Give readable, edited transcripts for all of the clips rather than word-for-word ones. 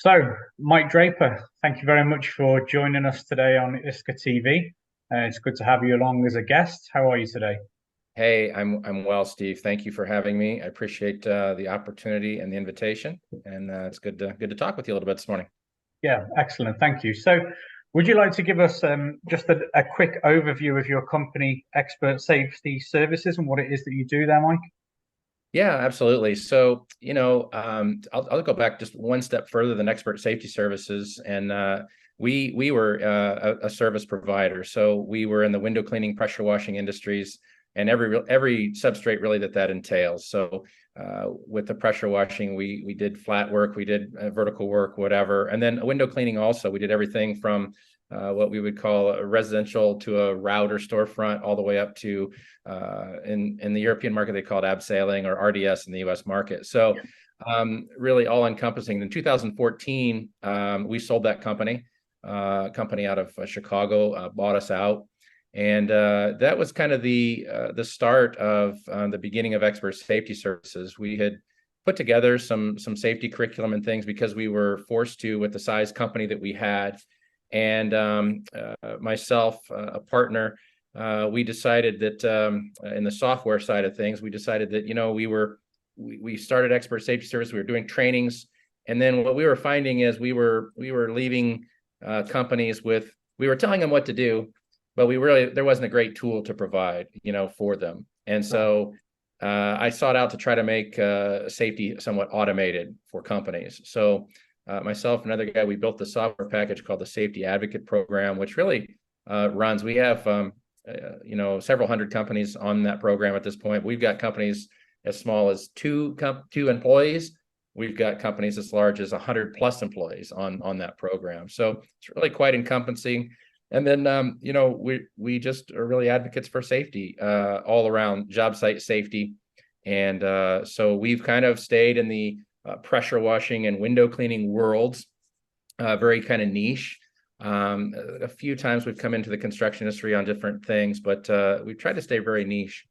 So, Mike Draper, thank you very much for joining us today on ISCA TV. It's good to have you along as a guest. How are you today? Hey, I'm well, Steve. Thank you for having me. I appreciate the opportunity and the invitation, and it's good to talk with you a little bit this morning. Yeah, excellent. Thank you. So, would you like to give us just a quick overview of your company, Expert Safety Services, and what it is that you do there, Mike? Yeah, absolutely. So, I'll go back just one step further than Expert Safety Services, and we were a service provider. So we were in the window cleaning, pressure washing industries, and every substrate really that entails. So with the pressure washing, we did flat work, we did vertical work, whatever, and then window cleaning also. We did everything from what we would call a residential to a router storefront, all the way up to in the European market, they call it abseiling, or RDS in the US market. So really all encompassing. In 2014, we sold that company. Company out of Chicago bought us out. And that was kind of the start of the beginning of Expert Safety Services. We had put together some safety curriculum and things because we were forced to with the size company that we had. And myself, a partner, we decided that in the software side of things, we decided that we started Expert Safety Service. We were doing trainings, and then what we were finding is we were leaving companies with, we were telling them what to do, but there wasn't a great tool to provide for them. And so I sought out to try to make safety somewhat automated for companies. So myself and another guy, we built the software package called the Safety Advocate Program, which really runs. We have several hundred companies on that program at this point. We've got companies as small as two employees. We've got companies as large as 100 plus employees on that program. So it's really quite encompassing. And then we just are really advocates for safety all around, job site safety. And so we've kind of stayed in the pressure washing and window cleaning worlds, very kind of niche. A few times we've come into the construction industry on different things, but we've tried to stay very niche.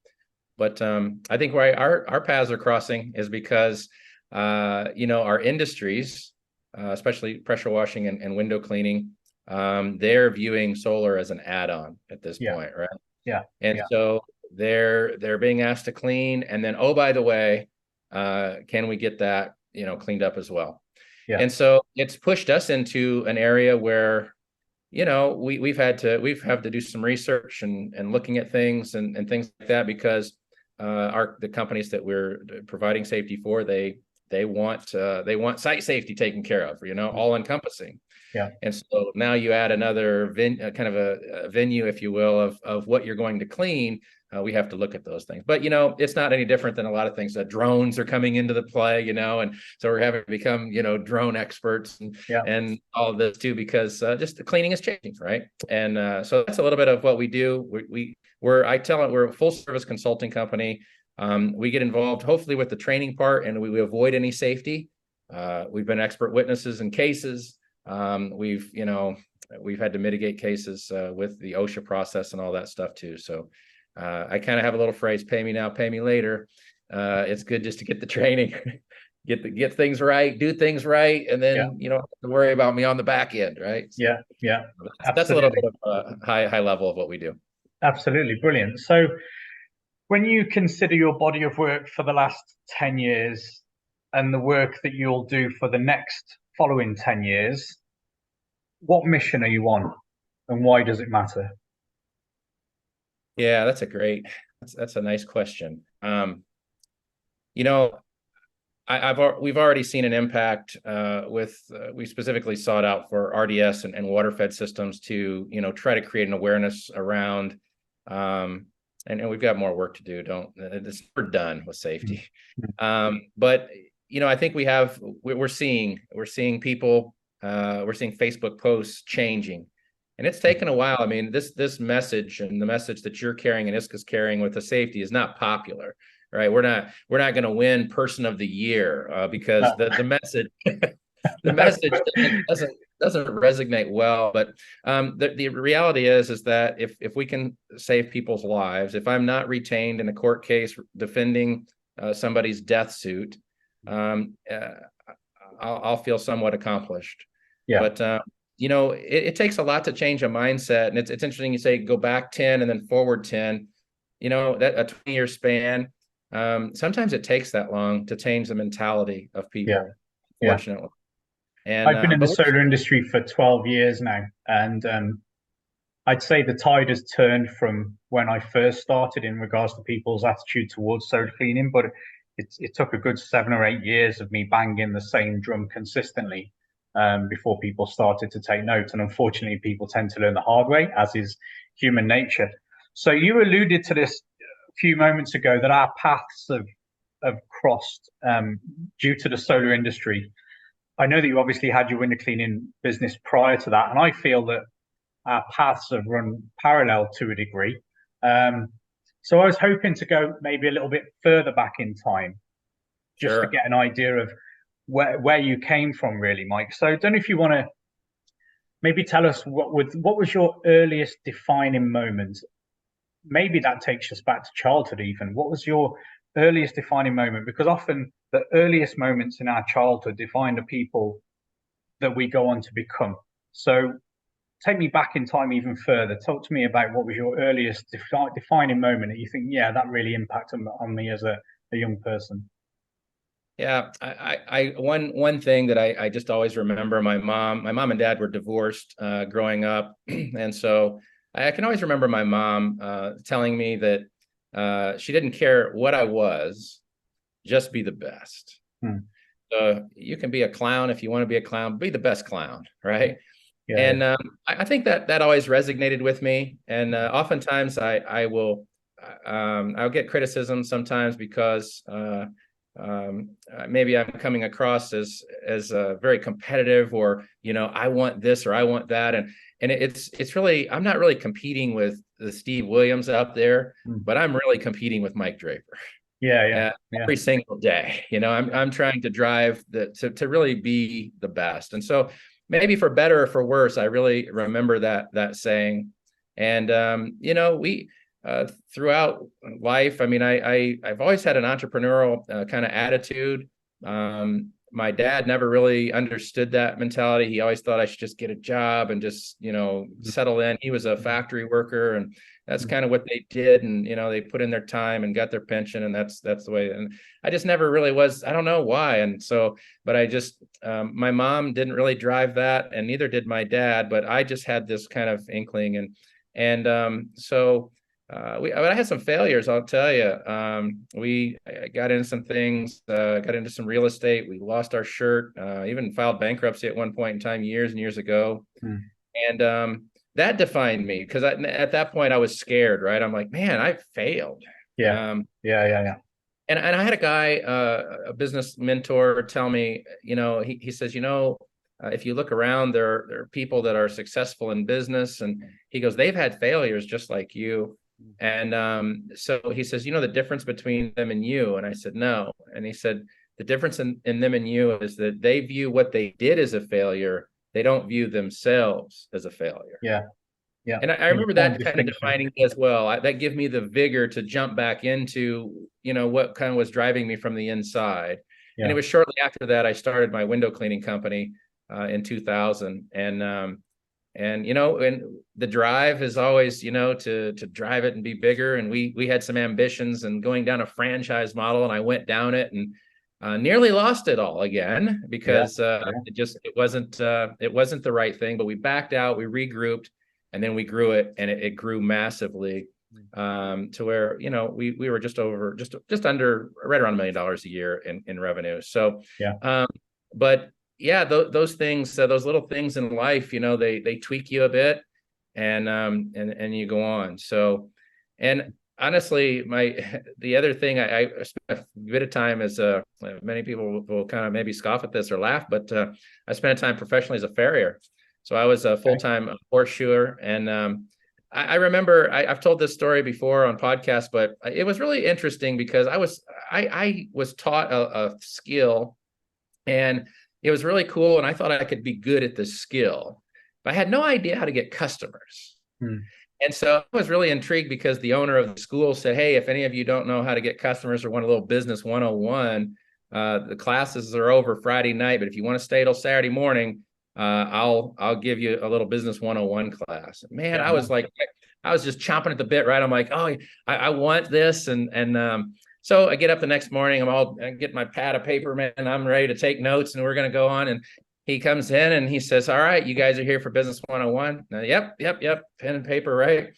But I think why our paths are crossing is because our industries, especially pressure washing and window cleaning, they're viewing solar as an add-on at this point, right? Yeah. And so they're being asked to clean, and then, oh, by the way, can we get that cleaned up as well? Yeah. And so it's pushed us into an area where we've had to do some research and looking at things and things like that, because the companies that we're providing safety for, they want site safety taken care of, all encompassing. Yeah. And so now you add another kind of a venue, if you will, of what you're going to clean. We have to look at those things, but it's not any different than a lot of things. That drones are coming into the play, and so we're having to become drone experts and all of this too, because just the cleaning is changing, right? And so that's a little bit of what we do. We're a full service consulting company. We get involved hopefully with the training part, and we avoid any safety. We've been expert witnesses in cases. We've had to mitigate cases with the OSHA process and all that stuff too. So I kind of have a little phrase: "Pay me now, pay me later." It's good just to get the training, get things right, do things right, and then you don't have to worry about me on the back end, right? Yeah. That's a little bit of a high level of what we do. Absolutely brilliant. So, when you consider your body of work for the last 10 years and the work that you'll do for the next following 10 years, what mission are you on, and why does it matter? Yeah, that's a nice question. We've already seen an impact we specifically sought out for RDS and water fed systems to try to create an awareness around, and we've got more work to do. We're done with safety. But I think we're seeing people, we're seeing Facebook posts changing, and it's taken a while. I mean, this message and the message that you're carrying and ISCA's carrying with the safety is not popular, right? We're not going to win Person of the Year because the message the message doesn't resonate well. But the reality is that if we can save people's lives, if I'm not retained in a court case defending somebody's death suit, I'll feel somewhat accomplished. Yeah. But it takes a lot to change a mindset, and it's interesting you say go back 10 and then forward 10. That a 20-year span. Sometimes it takes that long to change the mentality of Yeah. people, Yeah. fortunately. And I've been in the solar industry for 12 years now, and I'd say the tide has turned from when I first started in regards to people's attitude towards solar cleaning, but it took a good 7 or 8 years of me banging the same drum consistently before people started to take note. And unfortunately, people tend to learn the hard way, as is human nature. So you alluded to this a few moments ago that our paths have crossed due to the solar industry. I know that you obviously had your window cleaning business prior to that, and I feel that our paths have run parallel to a degree. So I was hoping to go maybe a little bit further back in time, just to sure. get an idea of where you came from, really, Mike. So I don't know if you want to maybe tell us what was your earliest defining moment. Maybe that takes us back to childhood even. What was your earliest defining moment? Because often the earliest moments in our childhood define the people that we go on to become. So take me back in time even further. Talk to me about what was your earliest defining moment that you think, yeah, that really impacted on me as a young person. Yeah, one thing that I just always remember, my mom and dad were divorced growing up, and so I can always remember my mom telling me that she didn't care what I was, just be the best. You can be a clown if you want to be a clown, be the best clown, right? Yeah. And I think that always resonated with me, and oftentimes I'll get criticism sometimes because maybe I'm coming across as very competitive, or I want this or I want that, and it's really, I'm not really competing with the Steve Williams out there, but I'm really competing with Mike Draper. Yeah. Every single day, I'm trying to drive to really be the best, and so maybe for better or for worse, I really remember that saying, and we. Throughout life, I mean, I've always had an entrepreneurial kind of attitude. My dad never really understood that mentality. He always thought I should just get a job and just, settle in. He was a factory worker, and that's kind of what they did. And, they put in their time and got their pension, and that's the way. And I just never really was, I don't know why. And so, but I just, my mom didn't really drive that, and neither did my dad, but I just had this kind of inkling. So, I had some failures, I'll tell you. I got into some things, got into some real estate. We lost our shirt, even filed bankruptcy at one point in time, years and years ago. And that defined me, because at that point I was scared, right? I'm like, man, I failed. Yeah. And I had a guy, a business mentor, tell me, he says, if you look around, there are people that are successful in business, and he goes, they've had failures just like you. And so he says, the difference between them and you? And I said, no. And he said, the difference in them and you is that they view what they did as a failure. They don't view themselves as a failure. Yeah. And I remember that kind of defining me as well. That gave me the vigor to jump back into, what kind of was driving me from the inside. And it was shortly after that I started my window cleaning company in 2000. And the drive is always, to drive it and be bigger. And we had some ambitions and going down a franchise model, and I went down it and nearly lost it all again, because it wasn't the right thing. But we backed out, we regrouped, and then we grew it, and it grew massively to where we were just under right around $1 million a year in revenue. So but yeah, those things, those little things in life, they tweak you a bit, and you go on. So, and honestly, the other thing I spent a bit of time as many people will kind of maybe scoff at this or laugh, but I spent time professionally as a farrier. So I was a full-time horseshoer, and I remember I've told this story before on podcasts, but it was really interesting because I was taught a skill, and it was really cool, and I thought I could be good at this skill, but I had no idea how to get customers. And so I was really intrigued because the owner of the school said, hey, if any of you don't know how to get customers or want a little business 101, the classes are over Friday night, but if you want to stay till Saturday morning, I'll give you a little business 101 class. Man, Yeah, I was like, I was just chomping at the bit, right? I'm like, oh, I want this. And so I get up the next morning, I get my pad of paper, man, and I'm ready to take notes, and we're going to go on. And he comes in and he says, all right, you guys are here for business 101. Yep. Pen and paper, right?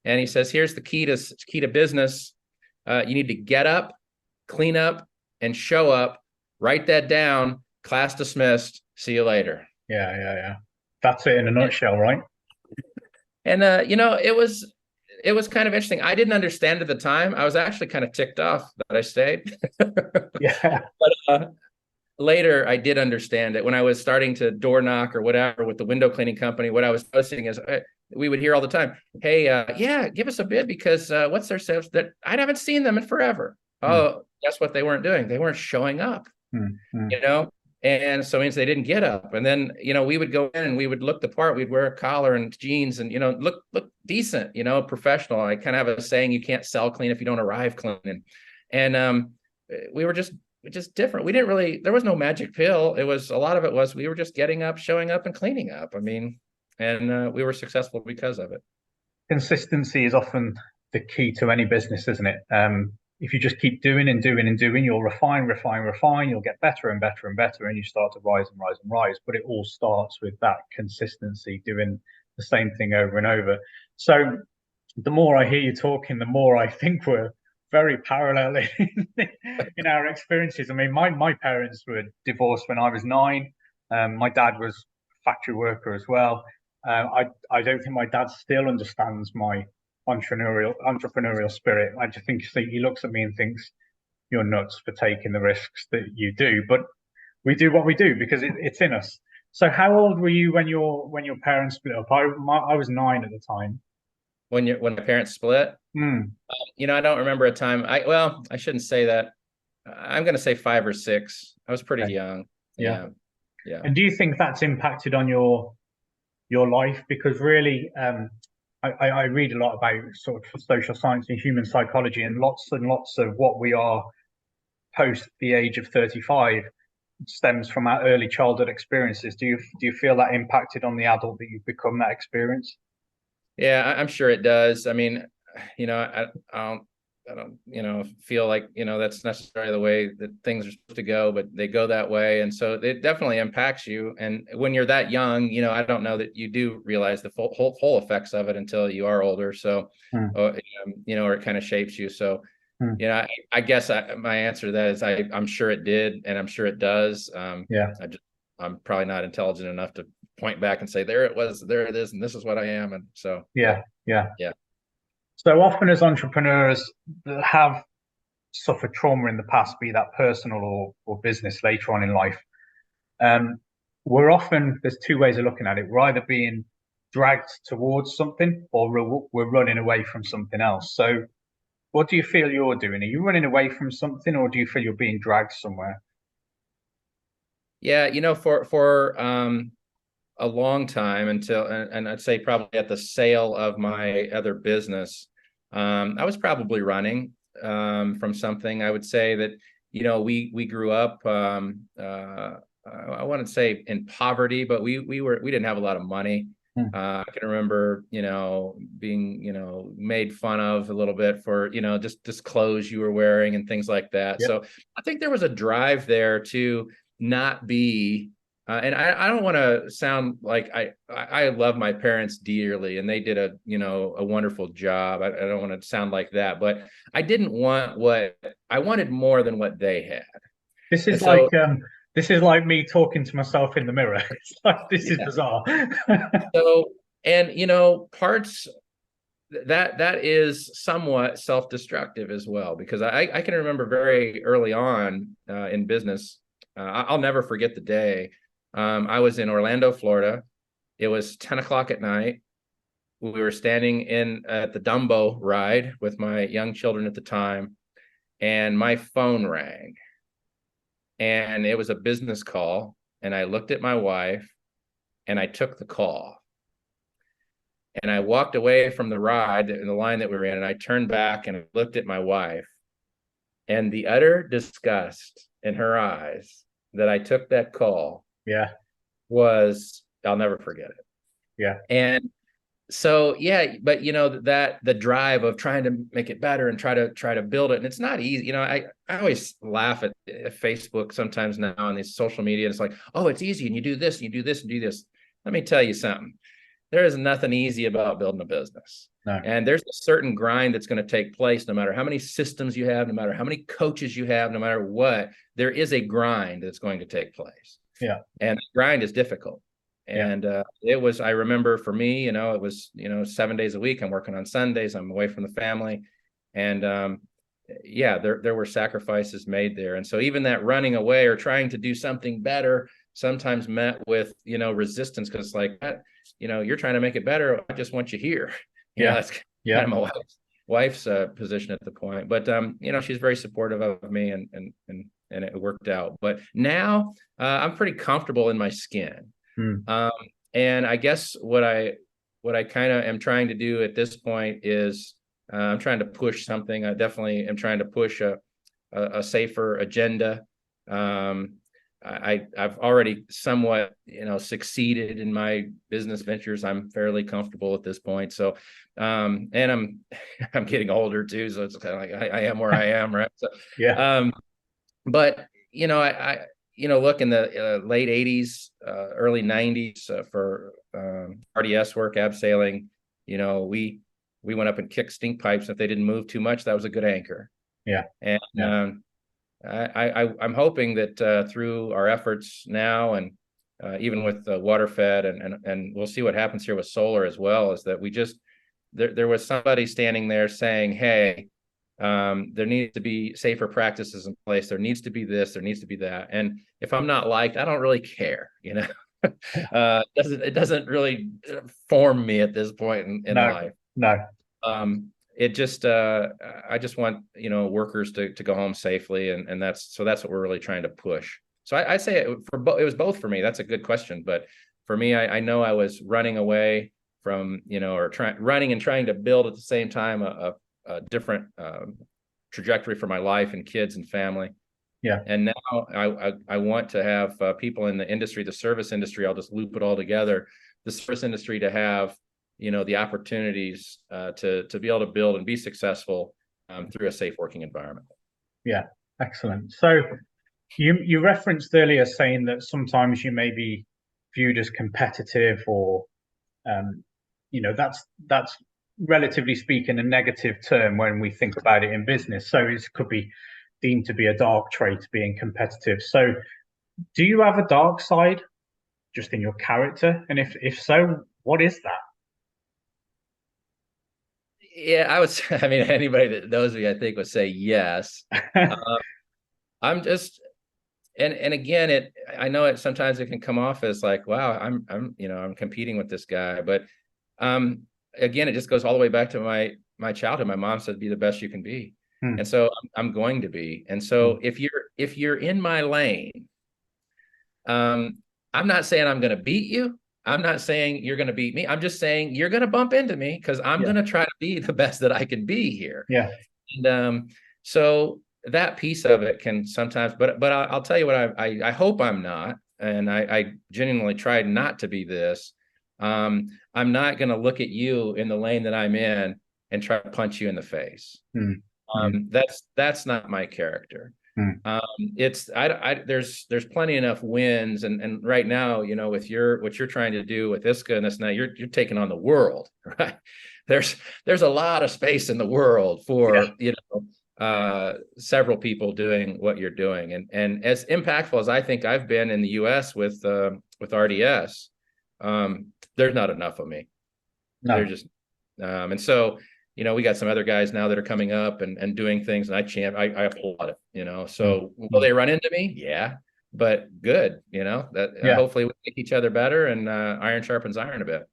And he says, here's the key to business. You need to get up, clean up, and show up. Write that down. Class dismissed. See you later. yeah. That's it in a nutshell, right? And it was kind of interesting. I didn't understand at the time. I was actually kind of ticked off that I stayed. Yeah. But later, I did understand it when I was starting to door knock or whatever with the window cleaning company. What I was noticing is we would hear all the time, "Hey, yeah, give us a bid because what's their sales?" That I haven't seen them in forever. Oh, guess what? They weren't doing. They weren't showing up. You know. And so it means they didn't get up. And then, we would go in and we would look the part. We'd wear a collar and jeans and, look decent, professional. I kind of have a saying, you can't sell clean if you don't arrive clean. And we were just different. We didn't really, there was no magic pill. It was, a lot of it was, we were just getting up, showing up and cleaning up. I mean, and we were successful because of it. Consistency is often the key to any business, isn't it? If you just keep doing and doing and doing, you'll refine, you'll get better and better and better, and you start to rise and rise and rise. But it all starts with that consistency, doing the same thing over and over. So the more I hear you talking, the more I think we're very parallel in our experiences. I mean, my parents were divorced when I was 9. My dad was a factory worker as well. I don't think my dad still understands my entrepreneurial spirit. I just think he looks at me and thinks you're nuts for taking the risks that you do. But we do what we do because it's in us. So how old were you when your parents split up? I was 9 at the time. When my parents split, I don't remember a time. I shouldn't say that. I'm going to say 5 or 6. I was pretty young. Yeah. And do you think that's impacted on your life? Because really, I read a lot about sort of social science and human psychology, and lots of what we are post the age of 35 stems from our early childhood experiences. Do you feel that impacted on the adult that you've become, that experience? Yeah, I'm sure it does. I mean, I don't, feel like, that's necessarily the way that things are supposed to go, but they go that way. And so it definitely impacts you. And when you're that young, I don't know that you do realize the whole effects of it until you are older. So, or it kind of shapes you. So, I guess my answer to that is I'm sure it did. And I'm sure it does. I'm probably not intelligent enough to point back and say, there it was, there it is. And this is what I am. And so, yeah. Yeah. So often as entrepreneurs that have suffered trauma in the past, be that personal or business later on in life, there's two ways of looking at it. We're either being dragged towards something or we're running away from something else. So what do you feel you're doing? Are you running away from something or do you feel you're being dragged somewhere? Yeah, for a long time until, and I'd say probably at the sale of my other business, I was probably running from something. I would say that, we grew up, I wouldn't say in poverty, but we didn't have a lot of money. I can remember, being, made fun of a little bit for, just clothes you were wearing and things like that. Yep. So I think there was a drive there to not be, and I don't want to sound like I love my parents dearly, and they did a wonderful job. I don't want to sound like that, but I didn't want I wanted more than what they had. This is like me talking to myself in the mirror. It's like this is bizarre. So, and parts that is somewhat self-destructive as well, because I can remember very early on in business. I'll never forget the day. I was in Orlando, Florida. It was 10 o'clock at night. We were standing at the Dumbo ride with my young children at the time, and my phone rang. And it was a business call. And I looked at my wife and I took the call. And I walked away from the ride in the line that we were in, and I turned back and looked at my wife. And the utter disgust in her eyes that I took that call Yeah. was, I'll never forget it. Yeah. And so, yeah, but that the drive of trying to make it better and try to build it, and it's not easy. I always laugh at Facebook sometimes now on these social media. And it's like, oh, it's easy, and you do this, and you do this, and do this. Let me tell you something. There is nothing easy about building a business. No. And there's a certain grind that's going to take place no matter how many systems you have, no matter how many coaches you have, no matter what. There is a grind that's going to take place. Yeah. And the grind is difficult. And it was, I remember for me, it was, 7 days a week. I'm working on Sundays. I'm away from the family. And there were sacrifices made there. And so even that running away or trying to do something better sometimes met with, resistance, because it's like, you're trying to make it better. I just want you here. That's kind of my wife's position at the point. But, she's very supportive of me, and it worked out. But now I'm pretty comfortable in my skin. And I guess what I kind of am trying to do at this point is I'm trying to push something. I definitely am trying to push a safer agenda. I've already somewhat, succeeded in my business ventures. I'm fairly comfortable at this point. So, and I'm getting older too. So it's kind of like I am where I am, right? So, but I look in the late 80s, early 90s for RDS work, abseiling, we went up and kicked stink pipes. If they didn't move too much, that was a good anchor. Yeah. And I'm hoping that through our efforts now, and even with water fed, and we'll see what happens here with solar as well, is that we just there was somebody standing there saying, hey, there needs to be safer practices in place. There needs to be this, there needs to be that. And if I'm not liked, I don't really care, it doesn't really form me at this point in life. No. It just I just want workers to go home safely, and that's what we're really trying to push. So I say it was both for me. That's a good question, but for me, I know I was running away from running and trying to build at the same time a different trajectory for my life and kids and family. Yeah. And now I want to have people in the industry, the service industry. I'll just loop it all together. The service industry to have the opportunities to be able to build and be successful through a safe working environment. Yeah. Excellent. So you referenced earlier saying that sometimes you may be viewed as competitive, or that's relatively speaking a negative term when we think about it in business. So it could be deemed to be a dark trait, being competitive. So do you have a dark side just in your character? And if so, what is that? Yeah, anybody that knows me, I think, would say yes. I'm just, and again, I know sometimes it can come off as like, wow, I'm competing with this guy. But again, it just goes all the way back to my childhood. My mom said, be the best you can be. And so I'm going to be. And so if you're in my lane, I'm not saying I'm going to beat you. I'm not saying you're going to beat me. I'm just saying you're going to bump into me, because I'm going to try to be the best that I can be here. Yeah. And so that piece of it can sometimes, but I'll tell you what, I hope I'm not, and I genuinely tried not to be this. I'm not going to look at you in the lane that I'm in and try to punch you in the face. That's not my character. There's plenty enough wins, and right now, with what you're trying to do with ISCA and this, now you're taking on the world, right? There's a lot of space in the world for several people doing what you're doing, and as impactful as I think I've been in the U.S. with RDS, there's not enough of me. No. They're just and so we got some other guys now that are coming up and doing things, and I applaud it, so will they run into me? Yeah, but good, hopefully we make each other better, and iron sharpens iron a bit.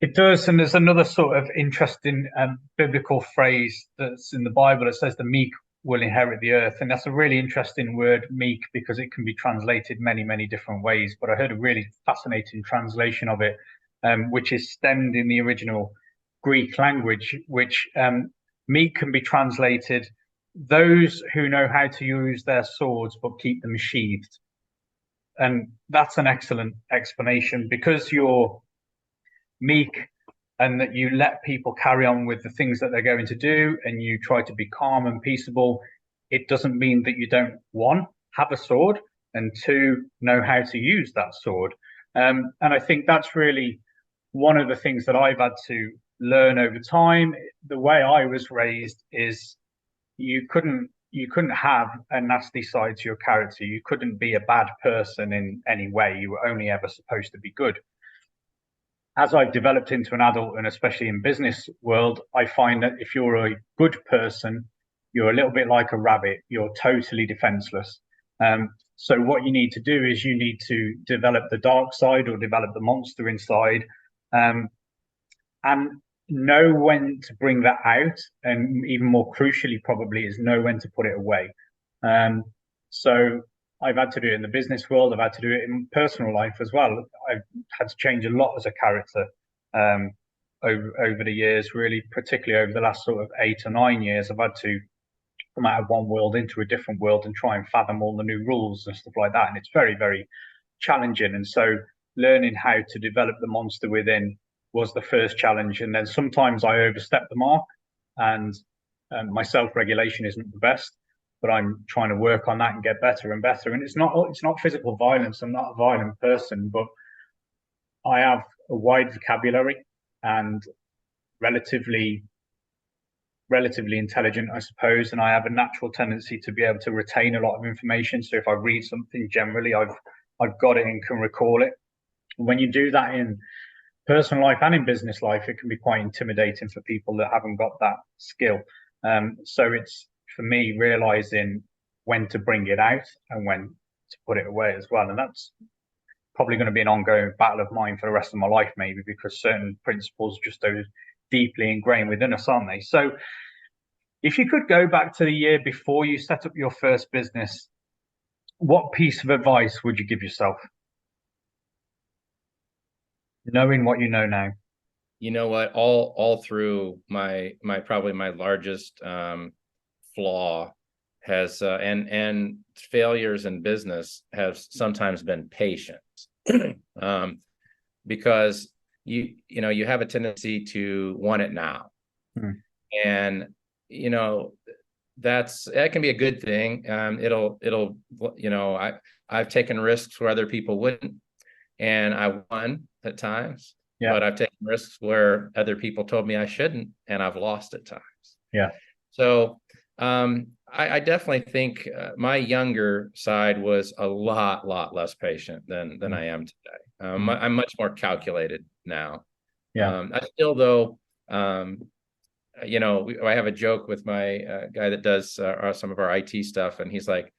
It does. And there's another sort of interesting biblical phrase that's in the Bible. It says the meek will inherit the earth. And that's a really interesting word, meek, because it can be translated many, many different ways. But I heard a really fascinating translation of it, which is stemmed in the original Greek language, which meek can be translated those who know how to use their swords but keep them sheathed. And that's an excellent explanation, because you're meek and that you let people carry on with the things that they're going to do and you try to be calm and peaceable. It doesn't mean that you don't, one, have a sword, and two, know how to use that sword. And I think that's really one of the things that I've had to learn over time. The way I was raised is you couldn't have a nasty side to your character. You couldn't be a bad person in any way. You were only ever supposed to be good. As I've developed into an adult, and especially in business world, I find that if you're a good person, you're a little bit like a rabbit. You're totally defenseless. So what you need to do is you need to develop the dark side, or develop the monster inside, and know when to bring that out, and even more crucially probably is know when to put it away. So I've had to do it in the business world. I've had to do it in personal life as well. I've had to change a lot as a character over the years, really, particularly over the last sort of 8 or 9 years. I've had to come out of one world into a different world and try and fathom all the new rules and stuff like that. And it's very, very challenging. And so learning how to develop the monster within was the first challenge. And then sometimes I overstep the mark, and my self-regulation isn't the best, but I'm trying to work on that and get better and better. And it's not physical violence. I'm not a violent person, but I have a wide vocabulary and relatively intelligent, I suppose, and I have a natural tendency to be able to retain a lot of information. So if I read something, generally I've got it and can recall it. When you do that in personal life and in business life, it can be quite intimidating for people that haven't got that skill. So it's, for me, realizing when to bring it out and when to put it away as well. And that's probably going to be an ongoing battle of mine for the rest of my life, maybe, because certain principles just are deeply ingrained within us, aren't they? So if you could go back to the year before you set up your first business, what piece of advice would you give yourself, knowing what you know now? You know what? All through my probably my largest flaw has and failures in business have sometimes been patience. Because you have a tendency to want it now. And that can be a good thing. It'll I've taken risks where other people wouldn't, and I won at times. Yeah. But I've taken risks where other people told me I shouldn't, and I've lost at times. Yeah. So I definitely think my younger side was a lot less patient than I am today. I'm much more calculated now. Yeah. I still, though, I have a joke with my guy that does some of our IT stuff, and he's like,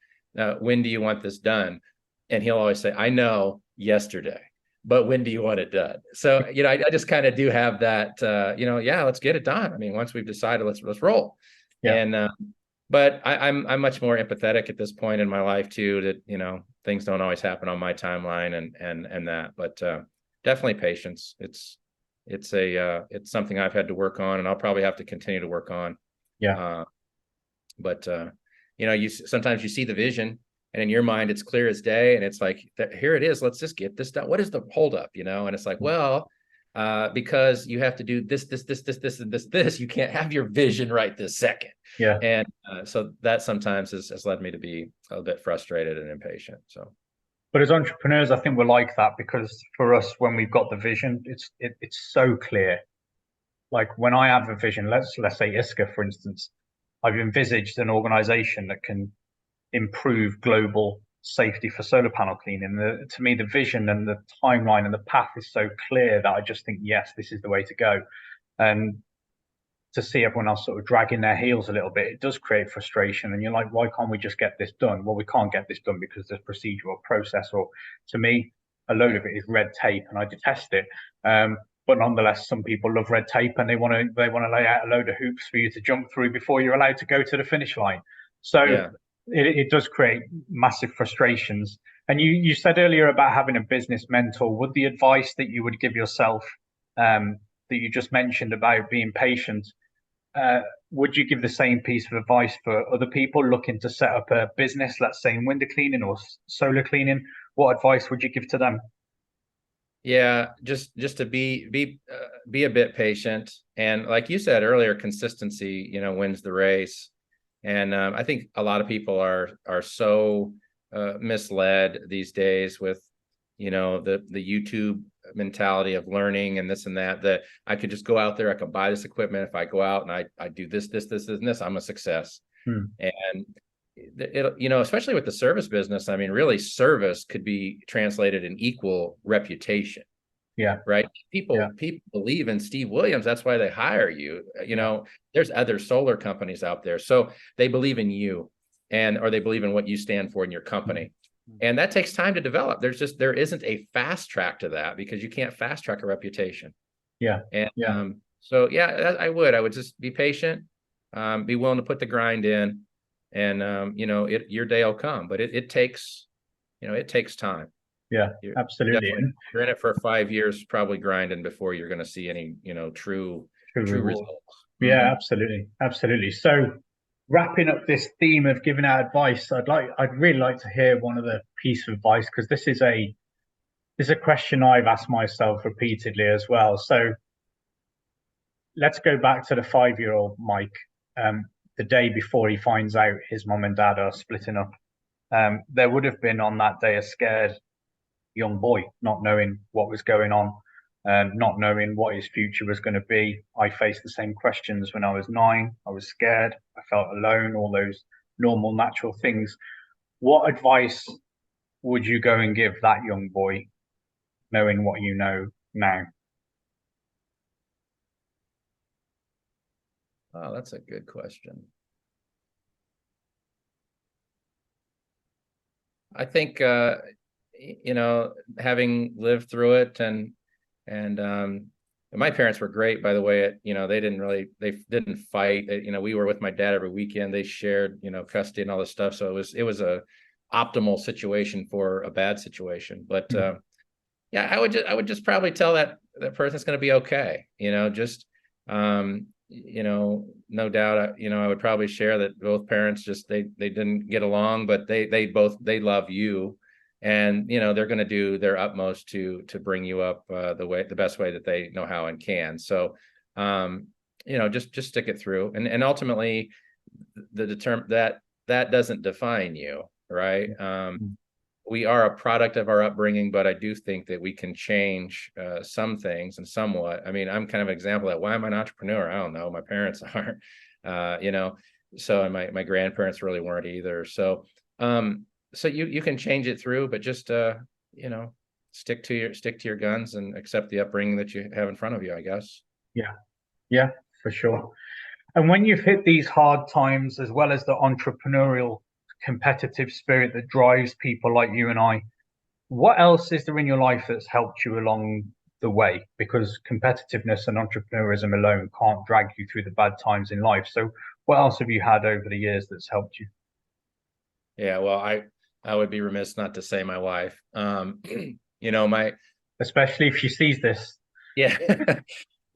when do you want this done? And he'll always say, I know, yesterday, but when do you want it done? So, I just kind of do have that, yeah, let's get it done. I mean, once we've decided, let's roll. Yeah. And, but I'm much more empathetic at this point in my life too, that, things don't always happen on my timeline and that, but definitely patience. It's something I've had to work on, and I'll probably have to continue to work on. Yeah. But sometimes you see the vision, and in your mind it's clear as day, and it's like, here it is. Let's just get this done. What is the holdup? And it's like, well, because you have to do this, and this. You can't have your vision right this second. Yeah. And so that sometimes has led me to be a bit frustrated and impatient. So. But as entrepreneurs, I think we're like that, because for us, when we've got the vision, it's so clear. Like when I have a vision, let's say ISCA, for instance, I've envisaged an organization that can improve global safety for solar panel cleaning. To me, the vision and the timeline and the path is so clear that I just think, yes, this is the way to go. And to see everyone else sort of dragging their heels a little bit, it does create frustration. And you're like, why can't we just get this done? Well, we can't get this done because there's procedural process, or to me, a load of it is red tape, and I detest it. But nonetheless, some people love red tape, and they want to lay out a load of hoops for you to jump through before you're allowed to go to the finish line. So yeah. It does create massive frustrations. And you said earlier about having a business mentor. Would the advice that you would give yourself, that you just mentioned about being patient, would you give the same piece of advice for other people looking to set up a business, let's say in window cleaning or solar cleaning? What advice would you give to them? Yeah, just to be a bit patient, and like you said earlier, consistency, wins the race. And I think a lot of people are so misled these days with, the YouTube mentality of learning and this and that, that I could just go out there, I could buy this equipment. If I go out and I do this, and this, I'm a success. And especially with the service business, I mean, really service could be translated in equal reputation. Yeah. Right. People believe in Steve Williams. That's why they hire you. There's other solar companies out there. So they believe in you or they believe in what you stand for in your company. And that takes time to develop. There isn't a fast track to that because you can't fast track a reputation. Yeah. And so, I would just be patient, be willing to put the grind in, and, your day will come, but it takes time. Yeah, absolutely. You're in it for 5 years, probably grinding before you're going to see any, true results. Yeah, absolutely. So wrapping up this theme of giving out advice, I'd really like to hear one other piece of advice, because this is a question I've asked myself repeatedly as well. So let's go back to the 5-year-old Mike, the day before he finds out his mom and dad are splitting up. There would have been on that day a scared young boy, not knowing what was going on, not knowing what his future was going to be. I faced the same questions when I was 9. I was scared. I felt alone, all those normal, natural things. What advice would you go and give that young boy, knowing what you know now? Oh, that's a good question. I think, having lived through it, and my parents were great, by the way. They didn't fight. We were with my dad every weekend. They shared, custody and all this stuff. So it was a optimal situation for a bad situation. But I would just probably tell that person it's going to be okay. No doubt, I would probably share that both parents they didn't get along, but they love you, and they're going to do their utmost to bring you up the best way that they know how and can. So just stick it through, and ultimately that doesn't define you, right? We are a product of our upbringing, but I do think that we can change some things and somewhat. I mean, I'm kind of an example of that. Why am I an entrepreneur? I don't know. My parents aren't, so, and my grandparents really weren't either. So, you can change it through, but just, stick to your guns and accept the upbringing that you have in front of you, I guess. Yeah, for sure. And when you've hit these hard times, as well as the entrepreneurial competitive spirit that drives people like you and I, what else is there in your life that's helped you along the way? Because competitiveness and entrepreneurism alone can't drag you through the bad times in life. So what else have you had over the years that's helped you? Yeah, well, I would be remiss not to say my wife. Especially if she sees this. Yeah.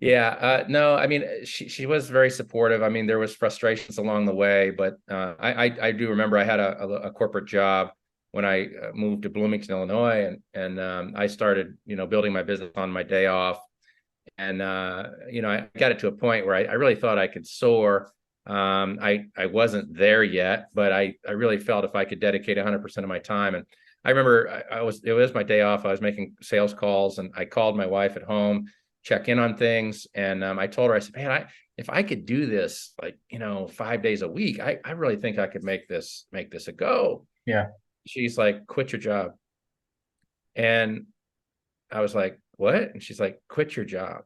Yeah, no, I mean, she was very supportive. I mean, there was frustrations along the way, but I do remember I had a corporate job when I moved to Bloomington, Illinois, and I started, building my business on my day off, and I got it to a point where I really thought I could soar. I wasn't there yet, but I really felt if I could dedicate 100% of my time. And I remember it was my day off. I was making sales calls, and I called my wife at home, check in on things. And I told her, I said, man, if I could do this, 5 days a week, I really think I could make this a go. Yeah. She's like, quit your job. And I was like, what? And she's like, quit your job.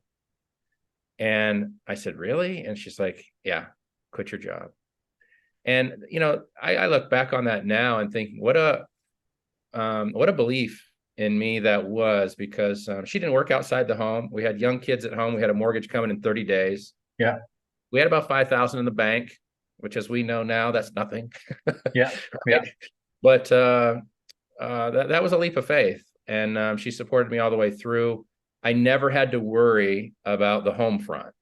And I said, really? And she's like, yeah, quit your job. And, I look back on that now and think, what a belief in me that was, because she didn't work outside the home. We had young kids at home. We had a mortgage coming in 30 days. Yeah. We had about $5,000 in the bank, which, as we know now, that's nothing. Yeah. Yeah. But that was a leap of faith. And she supported me all the way through. I never had to worry about the home front.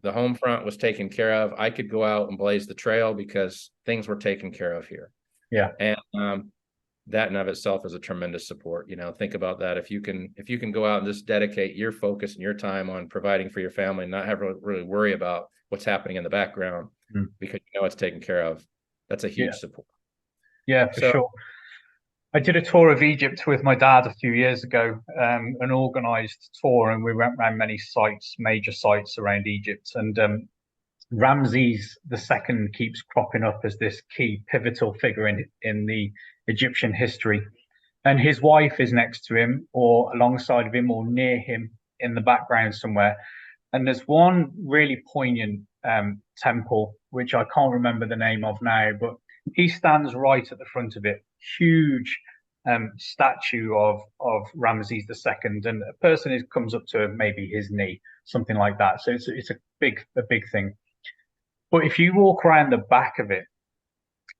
The home front was taken care of. I could go out and blaze the trail because things were taken care of here. Yeah. And that in of itself is a tremendous support. Think about that. If you can go out and just dedicate your focus and your time on providing for your family and not have to really worry about what's happening in the background because it's taken care of, that's a huge support. Yeah, for sure. I did a tour of Egypt with my dad a few years ago, an organized tour, and we went around many sites, major sites around Egypt. And Ramses II keeps cropping up as this key pivotal figure in the Egyptian history. And his wife is next to him or alongside of him or near him in the background somewhere. And there's one really poignant temple, which I can't remember the name of now, but he stands right at the front of it. Huge statue of Ramses II, and a person comes up to maybe his knee, something like that. So it's a big thing. But if you walk around the back of it,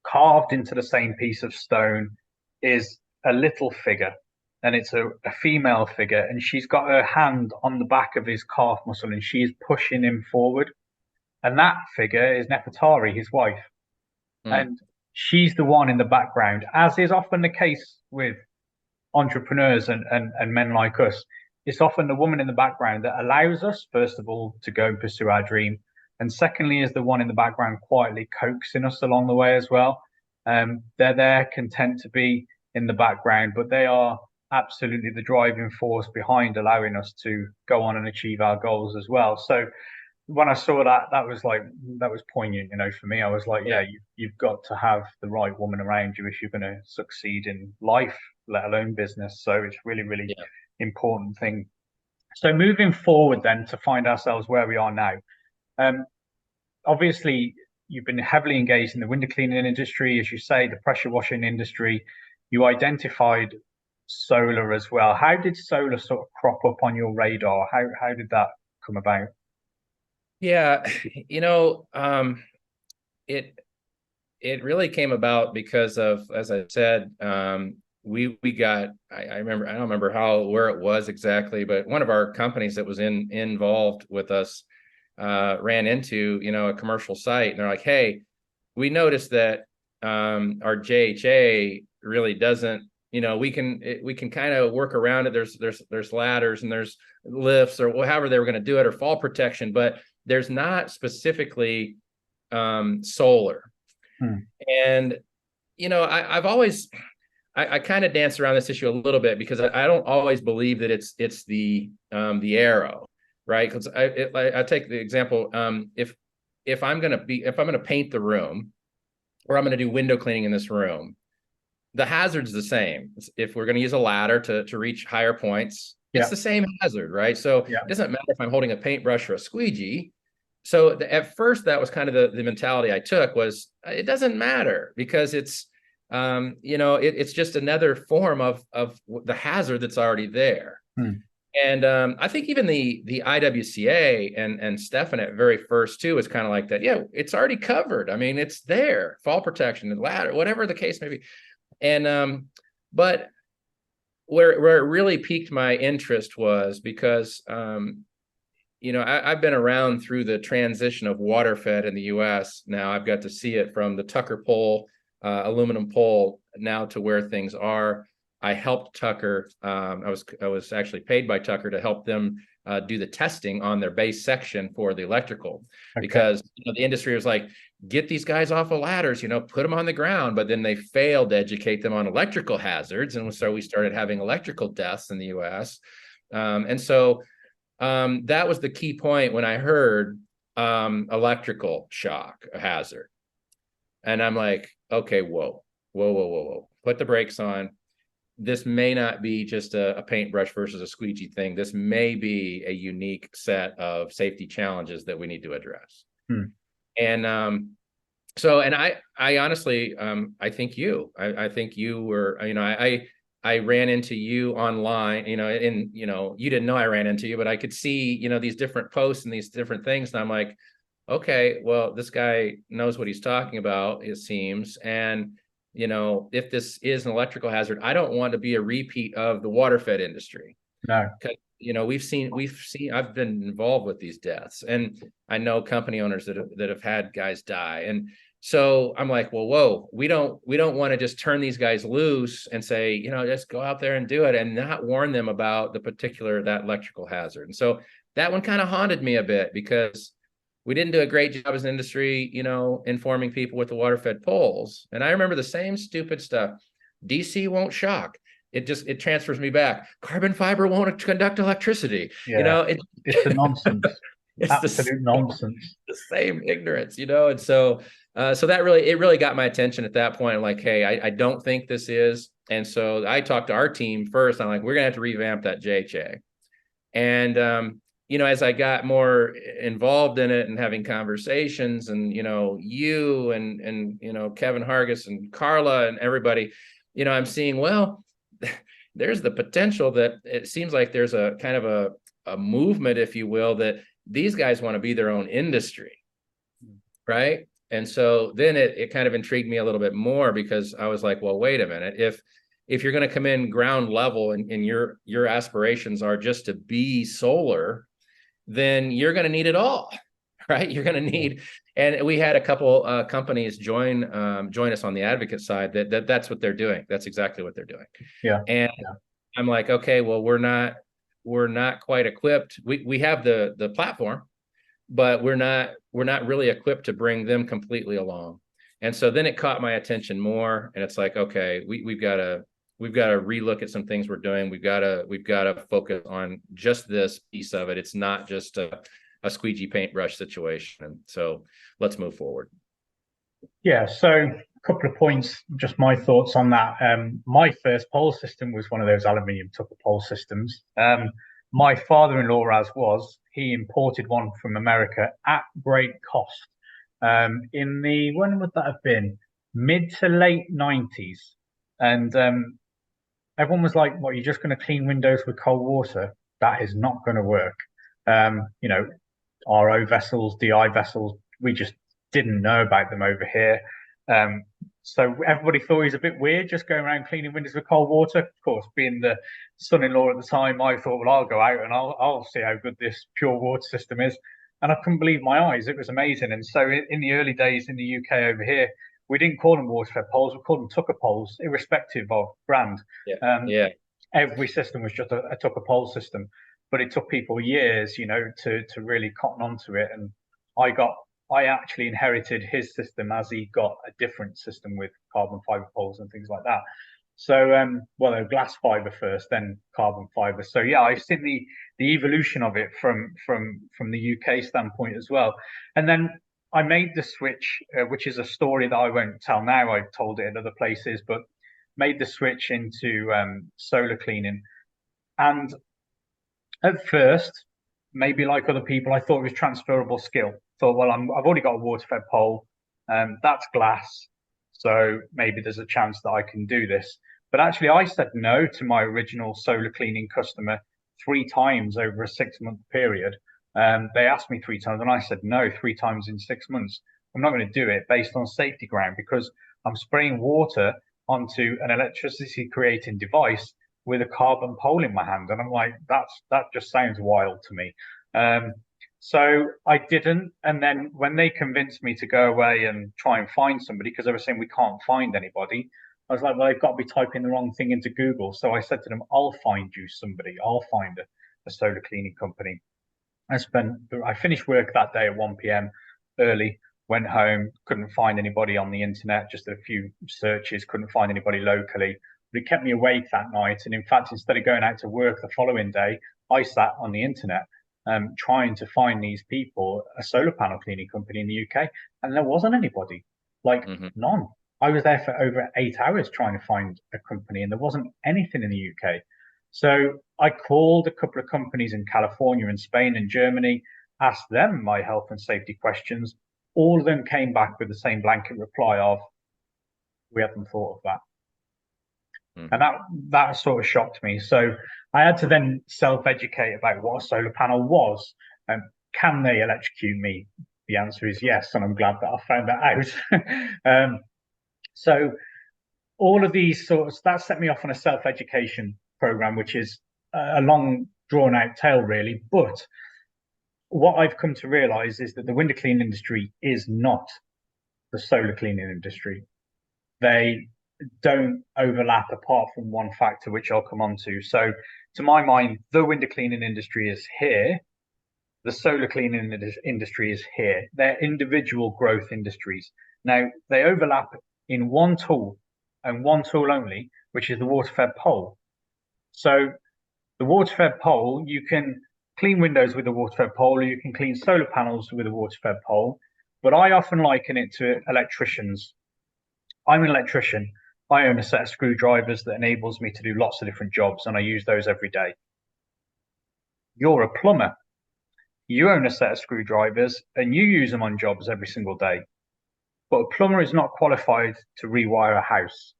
carved into the same piece of stone is a little figure, and it's a female figure, and she's got her hand on the back of his calf muscle, and she is pushing him forward. And that figure is Nefertari, his wife. And she's the one in the background, as is often the case with entrepreneurs and men like us. It's often the woman in the background that allows us, first of all, to go and pursue our dream. And secondly, is the one in the background quietly coaxing us along the way as well. They're there content to be in the background, but they are absolutely the driving force behind allowing us to go on and achieve our goals as well. So when I saw that, that was poignant, for me. I was like, yeah, you've got to have the right woman around you if you're going to succeed in life, let alone business. So it's really important thing. So moving forward then to find ourselves where we are now. Obviously, you've been heavily engaged in the window cleaning industry, as you say, the pressure washing industry. You identified solar as well. How did solar sort of crop up on your radar? How did that come about? Yeah, it really came about because of, as I said, we got, I remember, I don't remember where it was exactly, but one of our companies that was involved with us ran into, a commercial site, and they're like, hey, we noticed that our JHA really doesn't, we can kind of work around it. There's ladders and there's lifts or however they were going to do it, or fall protection, but there's not specifically solar. And I've always I kind of dance around this issue a little bit because I don't always believe that it's the arrow, right? Because I take the example, if I'm gonna paint the room, or I'm gonna do window cleaning in this room, the hazard's the same. If we're gonna use a ladder to reach higher points, it's the same hazard, right? So it doesn't matter if I'm holding a paintbrush or a squeegee. So at first, that was kind of the mentality I took, was it doesn't matter because it's it's just another form of the hazard that's already there. And I think even the IWCA and Stefan at very first too is kind of like that. Yeah, it's already covered. I mean, it's there, fall protection and ladder, whatever the case may be. And but where it really piqued my interest was because I've been around through the transition of water fed in the U.S. Now I've got to see it from the Tucker pole, aluminum pole, now to where things are. I helped Tucker. I was actually paid by Tucker to help them do the testing on their base section for the electrical, because the industry was like, get these guys off of ladders, put them on the ground, but then they failed to educate them on electrical hazards, and so we started having electrical deaths in the U.S. And so that was the key point when I heard electrical shock hazard, and I'm like, okay, whoa, put the brakes on. This may not be just a paintbrush versus a squeegee thing. This may be a unique set of safety challenges that we need to address. And I honestly, I think I think you were, I ran into you online, you didn't know I ran into you, but I could see, these different posts and these different things. And I'm like, okay, well, this guy knows what he's talking about, it seems. And if this is an electrical hazard, I don't want to be a repeat of the water fed industry. No. I've been involved with these deaths, and I know company owners that have had guys die. And so I'm like, well, whoa, we don't want to just turn these guys loose and say, just go out there and do it and not warn them about that electrical hazard. And so that one kind of haunted me a bit, because we didn't do a great job as an industry, informing people with the water fed poles. And I remember the same stupid stuff. DC won't shock. It transfers me back. Carbon fiber won't conduct electricity. Yeah. It's a nonsense. It's absolute nonsense. The same ignorance, and so that really got my attention at that point. I'm like, hey, I don't think this is. And so I talked to our team first. I'm like, we're gonna have to revamp that JHA. And as I got more involved in it and having conversations, and you and Kevin Hargis and Carla and everybody, I'm seeing, well, there's the potential that it seems like there's a kind of a movement, if you will, that these guys want to be their own industry, right? And so then it kind of intrigued me a little bit more, because I was like, well, wait a minute, if you're going to come in ground level and your aspirations are just to be solar, then you're going to need it all, right? You're going to need, and we had a couple companies join us on the advocate side that's what they're doing. That's exactly what they're doing. Yeah. And I'm like, okay, well, we're not quite equipped. We have the platform, but we're not really equipped to bring them completely along. And so then it caught my attention more, and it's like, okay, we've got to relook at some things we're doing. We've got to focus on just this piece of it. It's not just a squeegee paintbrush situation. And so let's move forward. Yeah. So a couple of points, just my thoughts on that. My first pole system was one of those aluminium tucker pole systems. My father-in-law, he imported one from America at great cost. When would that have been? Mid to late 90s. And everyone was like, "What, you're just going to clean windows with cold water? That is not going to work." RO vessels, DI vessels, we just didn't know about them over here. So everybody thought he was a bit weird, just going around cleaning windows with cold water. Of course, being the son-in-law at the time, I thought, well, I'll go out and I'll see how good this pure water system is. And I couldn't believe my eyes. It was amazing. And so in the early days in the UK over here, we didn't call them water-fed poles, we called them tucker poles, irrespective of brand. Every system was just a tucker pole system. But it took people years, to really cotton onto it. And I actually inherited his system as he got a different system with carbon fiber poles and things like that. So, well, glass fiber first, then carbon fiber. So yeah, I've seen the evolution of it from the UK standpoint as well. And then I made the switch, which is a story that I won't tell now. I've told it in other places, but made the switch into solar cleaning. And at first, maybe like other people, I thought it was transferable skill. Thought, well, I've already got a water-fed pole, that's glass, so maybe there's a chance that I can do this. But actually, I said no to my original solar cleaning customer 3 times over a 6-month period. They asked me 3 times, and I said no 3 times in 6 months. I'm not going to do it based on safety ground, because I'm spraying water onto an electricity creating device with a carbon pole in my hand, and I'm like, that just sounds wild to me. So I didn't. And then when they convinced me to go away and try and find somebody, because they were saying we can't find anybody, I was like, well, they've got to be typing the wrong thing into Google. So I said to them, I'll find you somebody. I'll find a solar cleaning company. I finished work that day at 1 p.m. early, went home, couldn't find anybody on the internet, just a few searches, couldn't find anybody locally. But it kept me awake that night. And in fact, instead of going out to work the following day, I sat on the internet trying to find these people a solar panel cleaning company in the UK, and there wasn't anybody, none. I was there for over 8 hours trying to find a company, and there wasn't anything in the UK. So I called a couple of companies in California and Spain and Germany, asked them my health and safety questions. All of them came back with the same blanket reply of, we hadn't thought of that. And that sort of shocked me. So I had to then self-educate about what a solar panel was, and can they electrocute me? The answer is yes, and I'm glad that I found that out. So all of these that set me off on a self-education program, which is a long drawn out tale, really. But what I've come to realize is that the window cleaning industry is not the solar cleaning industry. They don't overlap apart from one factor, which I'll come on to. So, to my mind, the window cleaning industry is here. The solar cleaning industry is here. They're individual growth industries. Now, they overlap in one tool and one tool only, which is the water-fed pole. So the water-fed pole, you can clean windows with a water-fed pole, or you can clean solar panels with a water-fed pole. But I often liken it to electricians. I'm an electrician. I own a set of screwdrivers that enables me to do lots of different jobs, and I use those every day. You're a plumber. You own a set of screwdrivers, and you use them on jobs every single day. But a plumber is not qualified to rewire a house.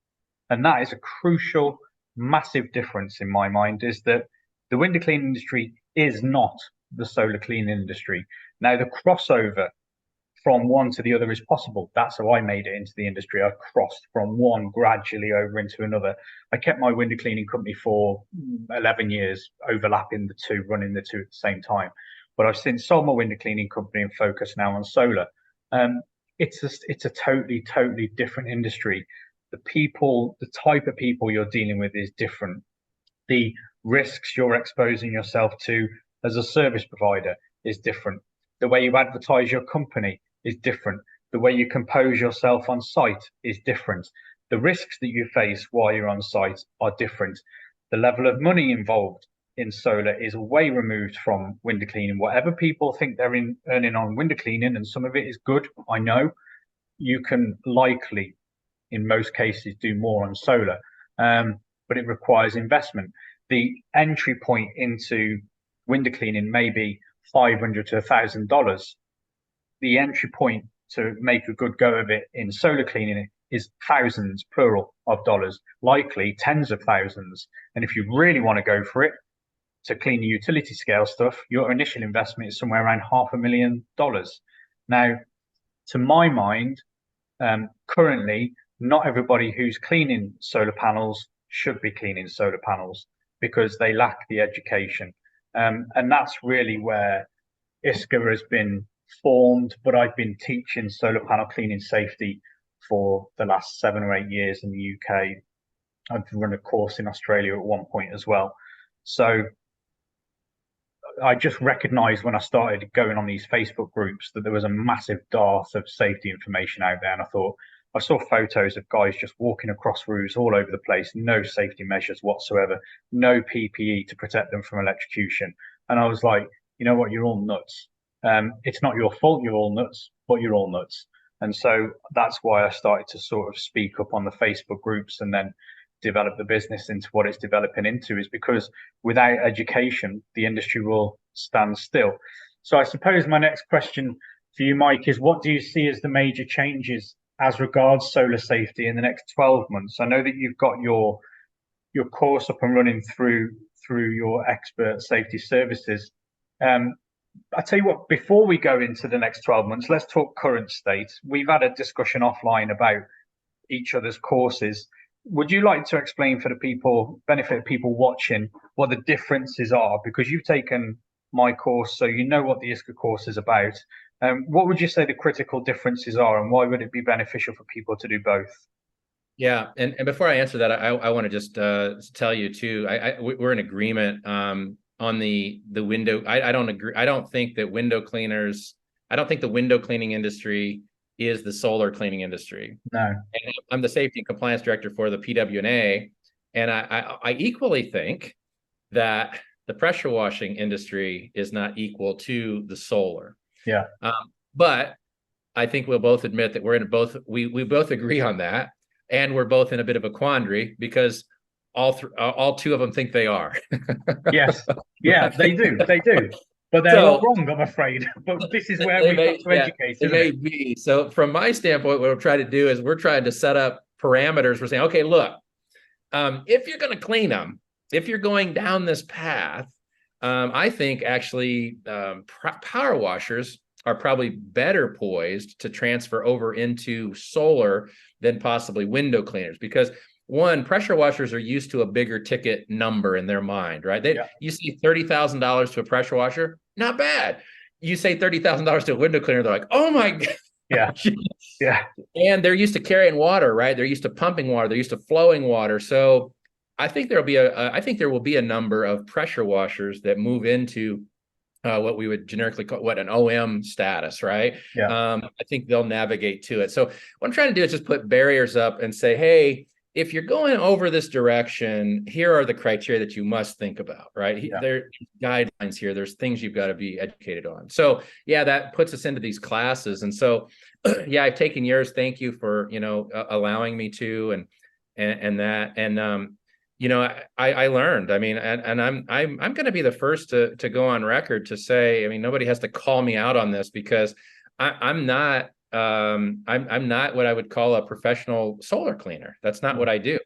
And that is a crucial, massive difference in my mind, is that the window cleaning industry is not the solar cleaning industry. Now, the crossover from one to the other is possible. That's how I made it into the industry. I crossed from one gradually over into another. I kept my window cleaning company for 11 years, overlapping the two, running the two at the same time. But I've since sold my window cleaning company and focus now on solar. It's a totally different industry. The people, the type of people you're dealing with is different. The risks you're exposing yourself to as a service provider is different. The way you advertise your company is different. The way you compose yourself on site is different. The risks that you face while you're on site are different. The level of money involved in solar is way removed from window cleaning. Whatever people think they're earning on window cleaning, and some of it is good, I know, you can likely, in most cases, do more on solar, but it requires investment. The entry point into window cleaning may be $500 to $1,000. The entry point to make a good go of it in solar cleaning is thousands, plural, of dollars, likely tens of thousands. And if you really want to go for it, to clean the utility scale stuff, your initial investment is somewhere around $500,000. Now, to my mind, currently, not everybody who's cleaning solar panels should be cleaning solar panels because they lack the education. And that's really where ISCA has been formed, but I've been teaching solar panel cleaning safety for the last 7 or 8 years in the UK. I've run a course in Australia at one point as well. So I just recognized when I started going on these Facebook groups that there was a massive dearth of safety information out there. And I saw photos of guys just walking across roofs all over the place, no safety measures whatsoever, no PPE to protect them from electrocution. And I was like, you know what, you're all nuts. It's not your fault you're all nuts, but you're all nuts. And so that's why I started to sort of speak up on the Facebook groups and then develop the business into what it's developing into, is because without education, the industry will stand still. So I suppose my next question for you, Mike, is what do you see as the major changes as regards solar safety in the next 12 months? I know that you've got your course up and running through your expert safety services. I tell you what, before we go into the next 12 months, let's talk current state. We've had a discussion offline about each other's courses. Would you like to explain for the people, benefit of people watching, what the differences are? Because you've taken my course, so you know what the ISCA course is about. What would you say the critical differences are, and why would it be beneficial for people to do both? Yeah, and before I answer that, I want to just tell you too. We're in agreement on the window. I don't agree. I don't think that window cleaners. I don't think the window cleaning industry is the solar cleaning industry. No. And I'm the safety and compliance director for the PWNA, and I equally think that the pressure washing industry is not equal to the solar. Yeah. But I think we'll both admit that we're in both. We both agree on that, and we're both in a bit of a quandary because all two of them think they are. Yes. Yeah, they do. They do. But they're all wrong, I'm afraid. But this is where we've got to educate. It may be. So from my standpoint, what we're trying to do is we're trying to set up parameters. We're saying, okay, look, if you're going to clean them, if you're going down this path, I think actually power washers are probably better poised to transfer over into solar than possibly window cleaners, because one, pressure washers are used to a bigger ticket number in their mind, right? Yeah. You say $30,000 to a pressure washer, not bad. You say $30,000 to a window cleaner, they're like, oh my God. Yeah. Yeah. And they're used to carrying water, right? They're used to pumping water. They're used to flowing water. So I think there will be a number of pressure washers that move into what we would generically call an OM status, right? Yeah. I think they'll navigate to it. So what I'm trying to do is just put barriers up and say, hey, if you're going over this direction, here are the criteria that you must think about, right? Yeah. There are guidelines here. There's things you've got to be educated on. So yeah, that puts us into these classes. And so, yeah, I've taken yours. Thank you for, allowing me to, and that, and, I learned, I mean, and I'm going to be the first to go on record to say, I mean, nobody has to call me out on this because I'm not what I would call a professional solar cleaner. That's not what I do.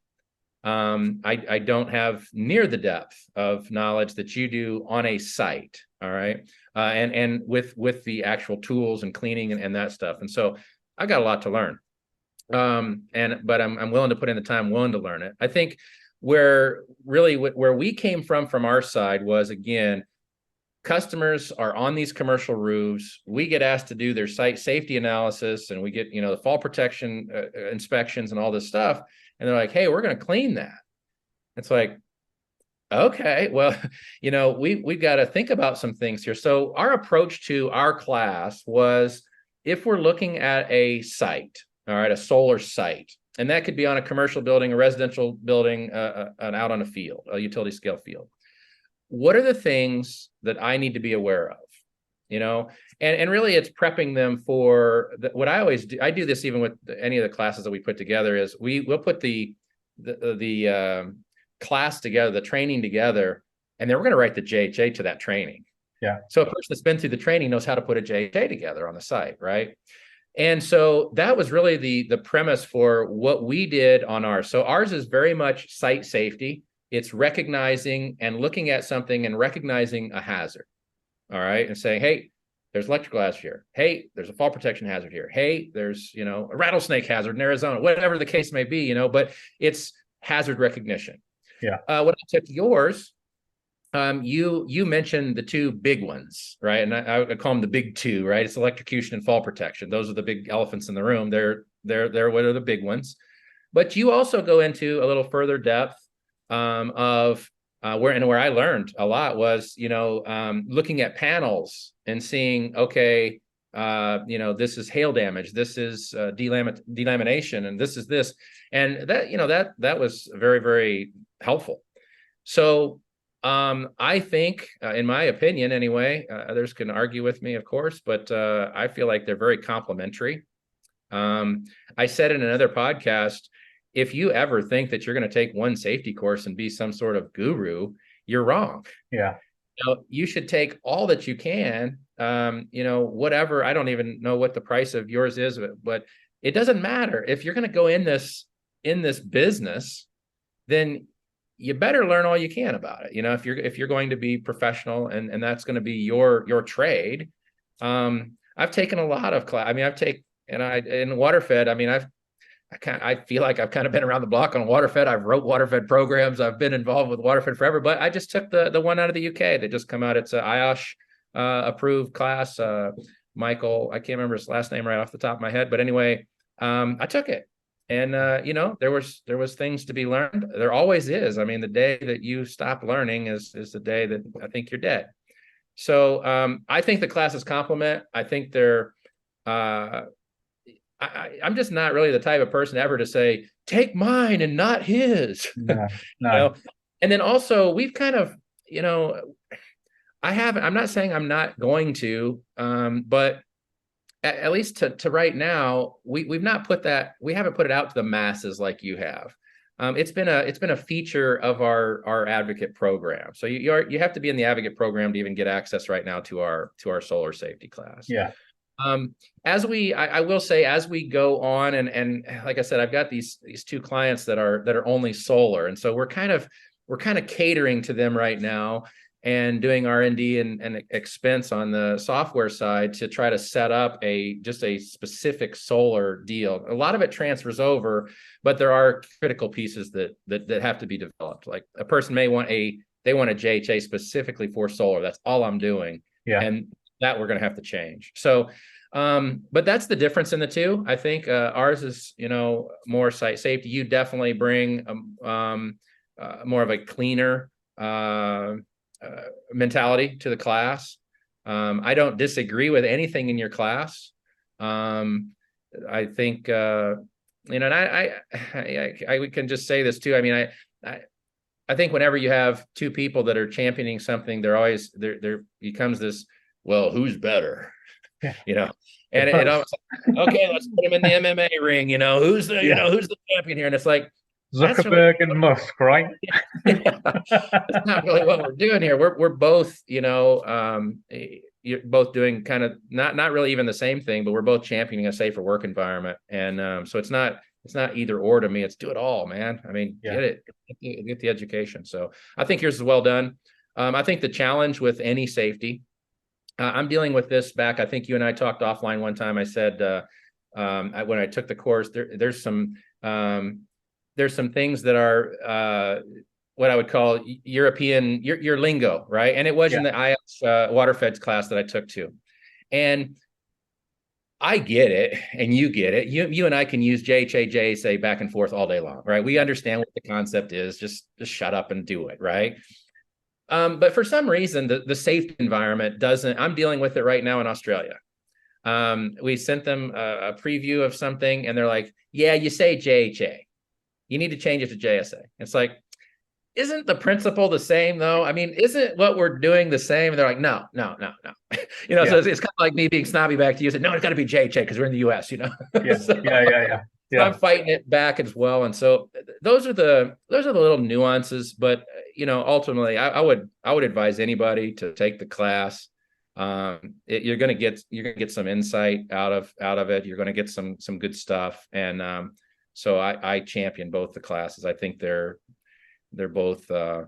I don't have near the depth of knowledge that you do on a site. All right. And with the actual tools and cleaning and that stuff. And so I got a lot to learn. But I'm willing to put in the time, willing to learn it. I think where we came from our side was, again, customers are on these commercial roofs. We get asked to do their site safety analysis, and we get, the fall protection inspections and all this stuff. And they're like, hey, we're going to clean that. It's like, okay, well, we've got to think about some things here. So our approach to our class was, if we're looking at a site, all right, a solar site, and that could be on a commercial building, a residential building, and out on a field, a utility scale field. What are the things that I need to be aware of? And really it's prepping them for what I always do. I do this even with any of the classes that we put together, is we'll put the class together, the training together, and then we're going to write the JHA to that training. Yeah. So a person that's been through the training knows how to put a JHA together on the site, right? And so that was really the premise for what we did on ours. So ours is very much site safety. It's recognizing and looking at something and recognizing a hazard. All right. And saying, hey, there's electrical hazard here. Hey, there's a fall protection hazard here. Hey, there's, a rattlesnake hazard in Arizona, whatever the case may be, but it's hazard recognition. Yeah. When I took yours, you mentioned the two big ones, right? And I call them the big two, right? It's electrocution and fall protection. Those are the big elephants in the room. They're what are the big ones. But you also go into a little further depth of where I learned a lot was, looking at panels and seeing, okay, this is hail damage, this is delamination, and this is this, and that was very, very helpful. So I think, in my opinion anyway, others can argue with me, of course, but I feel like they're very complementary. I said in another podcast, if you ever think that you're going to take one safety course and be some sort of guru, you're wrong. Yeah. You should take all that you can, whatever. I don't even know what the price of yours is, but it doesn't matter. If you're going to go in this business, then you better learn all you can about it. If you're going to be professional and that's going to be your trade. I've taken a lot of class. I mean, in waterfed, I mean, I feel like I've kind of been around the block on waterfed. I've wrote waterfed programs. I've been involved with waterfed forever, but I just took the one out of the UK that just come out. It's a IOSH approved class. Michael, I can't remember his last name right off the top of my head, but anyway, I took it. And there was things to be learned. There always is. I mean, the day that you stop learning is the day that I think you're dead. So I think the classes complement. I think they're. I'm just not really the type of person ever to say take mine and not his. No. And then also we've kind of I'm not saying I'm not going to, but at least to right now, we haven't put it out to the masses like you have. It's been a feature of our advocate program. So you have to be in the advocate program to even get access right now to our solar safety class. Yeah. I will say, as we go on, and like I said, I've got these two clients that are only solar, and so we're kind of catering to them right now. and doing R&D and expense on the software side to try to set up just a specific solar deal. A lot of it transfers over, but there are critical pieces that have to be developed. Like a person may want they want a JHA specifically for solar. That's all I'm doing. Yeah. And that we're going to have to change. So, but that's the difference in the two. I think ours is, more site safety. You definitely bring more of a cleaner mentality to the class. I don't disagree with anything in your class. I think, and I can just say this too. I mean, I think whenever you have two people that are championing something, there becomes this, well, who's better? Yeah. And it almost, okay, let's put him in the MMA ring. Who's the champion here? And it's like, Zuckerberg and Musk, right? That's not really what we're doing here. We're both, you're both doing kind of not really even the same thing, but we're both championing a safer work environment. And so it's not either or to me. It's do it all, man. I mean, get the education. So I think yours is well done. I think the challenge with any safety, I'm dealing with this back. I think you and I talked offline one time. I said when I took the course, there's some things that are what I would call European, your lingo, right? And it was in the IS waterfeds class that I took too. And I get it, and you get it. You and I can use JHA, JSA back and forth all day long, right? We understand what the concept is. Just shut up and do it, right? But for some reason, the safety environment doesn't. I'm dealing with it right now in Australia. We sent them a preview of something, and they're like, "Yeah, you say JHA. You need to change it to JSA." It's like, isn't the principle the same though? I mean, isn't what we're doing the same? And they're like, no. So it's kind of like me being snobby back to you. Said, no, it's got to be JHA because we're in the US, So I'm fighting it back as well. And so those are the little nuances. But ultimately, I would advise anybody to take the class. You're gonna get some insight out of it. You're gonna get some good stuff. And so I champion both the classes. I think they're both again,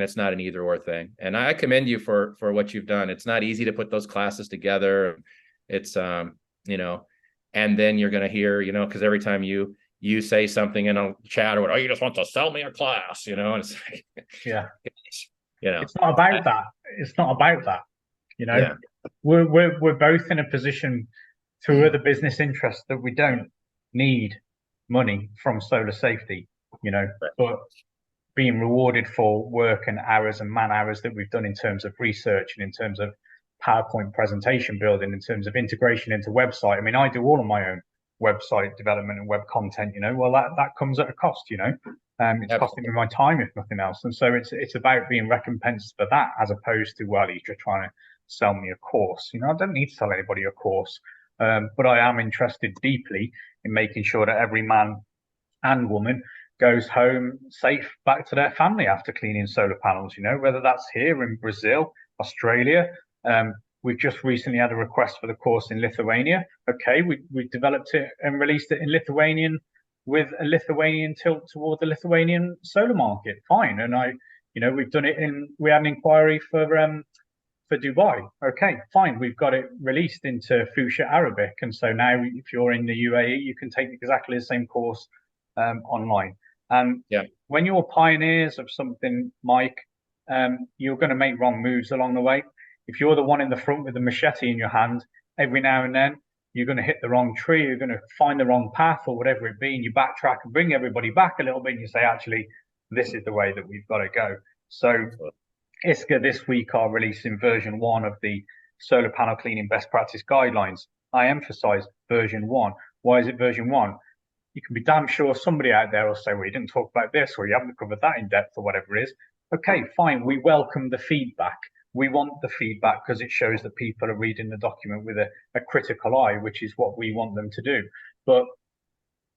it's not an either or thing. And I commend you for what you've done. It's not easy to put those classes together. It's and then you're going to hear, because every time you say something in a chat or you just want to sell me a class, and it's like, it's not about that. It's not about that. We're both in a position through other business interests that we don't need money from solar safety, but being rewarded for work and hours and man hours that we've done in terms of research and in terms of PowerPoint presentation building, in terms of integration into website. I mean, I do all of my own website development and web content, well, that comes at a cost, it's costing me my time, if nothing else. And so it's about being recompensed for that, as opposed to, well, he's just trying to sell me a course. I don't need to sell anybody a course, but I am interested deeply in making sure that every man and woman goes home safe back to their family after cleaning solar panels, whether that's here in Brazil, Australia. We've just recently had a request for the course in Lithuania. Okay, we developed it and released it in Lithuanian with a Lithuanian tilt toward the Lithuanian solar market. Fine. And we've done it we had an inquiry for Dubai. Okay, fine. We've got it released into Fuchsia Arabic. And so now if you're in the UAE, you can take exactly the same course online. When you're pioneers of something, Mike, you're going to make wrong moves along the way. If you're the one in the front with the machete in your hand, every now and then you're going to hit the wrong tree, you're going to find the wrong path or whatever it be, and you backtrack and bring everybody back a little bit and you say, actually, this is the way that we've got to go. So ISCA this week are releasing version 1 of the solar panel cleaning best practice guidelines. I emphasize version 1. Why is it version 1? You can be damn sure somebody out there will say, well, you didn't talk about this, or you haven't covered that in depth, or whatever it is. Okay, fine. We welcome the feedback. We want the feedback because it shows that people are reading the document with a critical eye, which is what we want them to do. But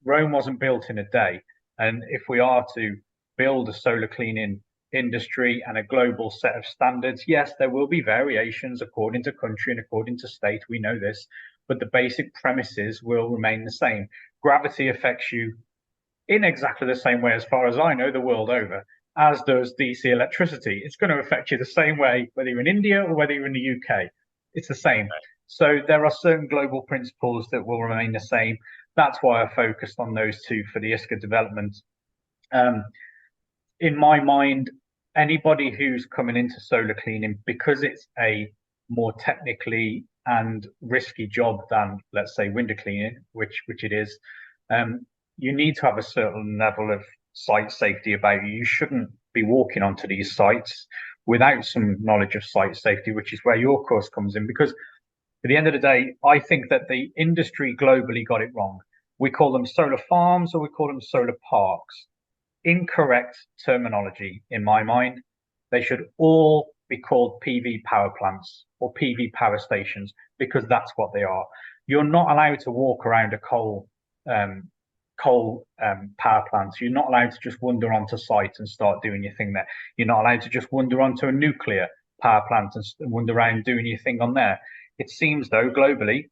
Rome wasn't built in a day. And if we are to build a solar cleaning industry and a global set of standards, yes, there will be variations according to country and according to state. We know this, but the basic premises will remain the same. Gravity affects you in exactly the same way, as far as I know, the world over. as does DC electricity. It's going to affect you the same way, whether you're in India or whether you're in the UK. It's the same. So there are certain global principles that will remain the same. That's why I focused on those two for the ISCA development. In my mind, anybody who's coming into solar cleaning, because it's a more technically and risky job than, let's say, window cleaning, which it is, you need to have a certain level of site safety about you. You shouldn't be walking onto these sites without some knowledge of site safety, which is where your course comes in. Because at the end of the day, I think that the industry globally got it wrong. We call them solar farms or we call them solar parks. Incorrect terminology in my mind. They should all be called PV power plants or PV power stations, because that's what they are. You're not allowed to walk around a coal power plants. You're not allowed to just wander onto site and start doing your thing there. You're not allowed to just wander onto a nuclear power plant and wander around doing your thing on there. It seems, though, globally,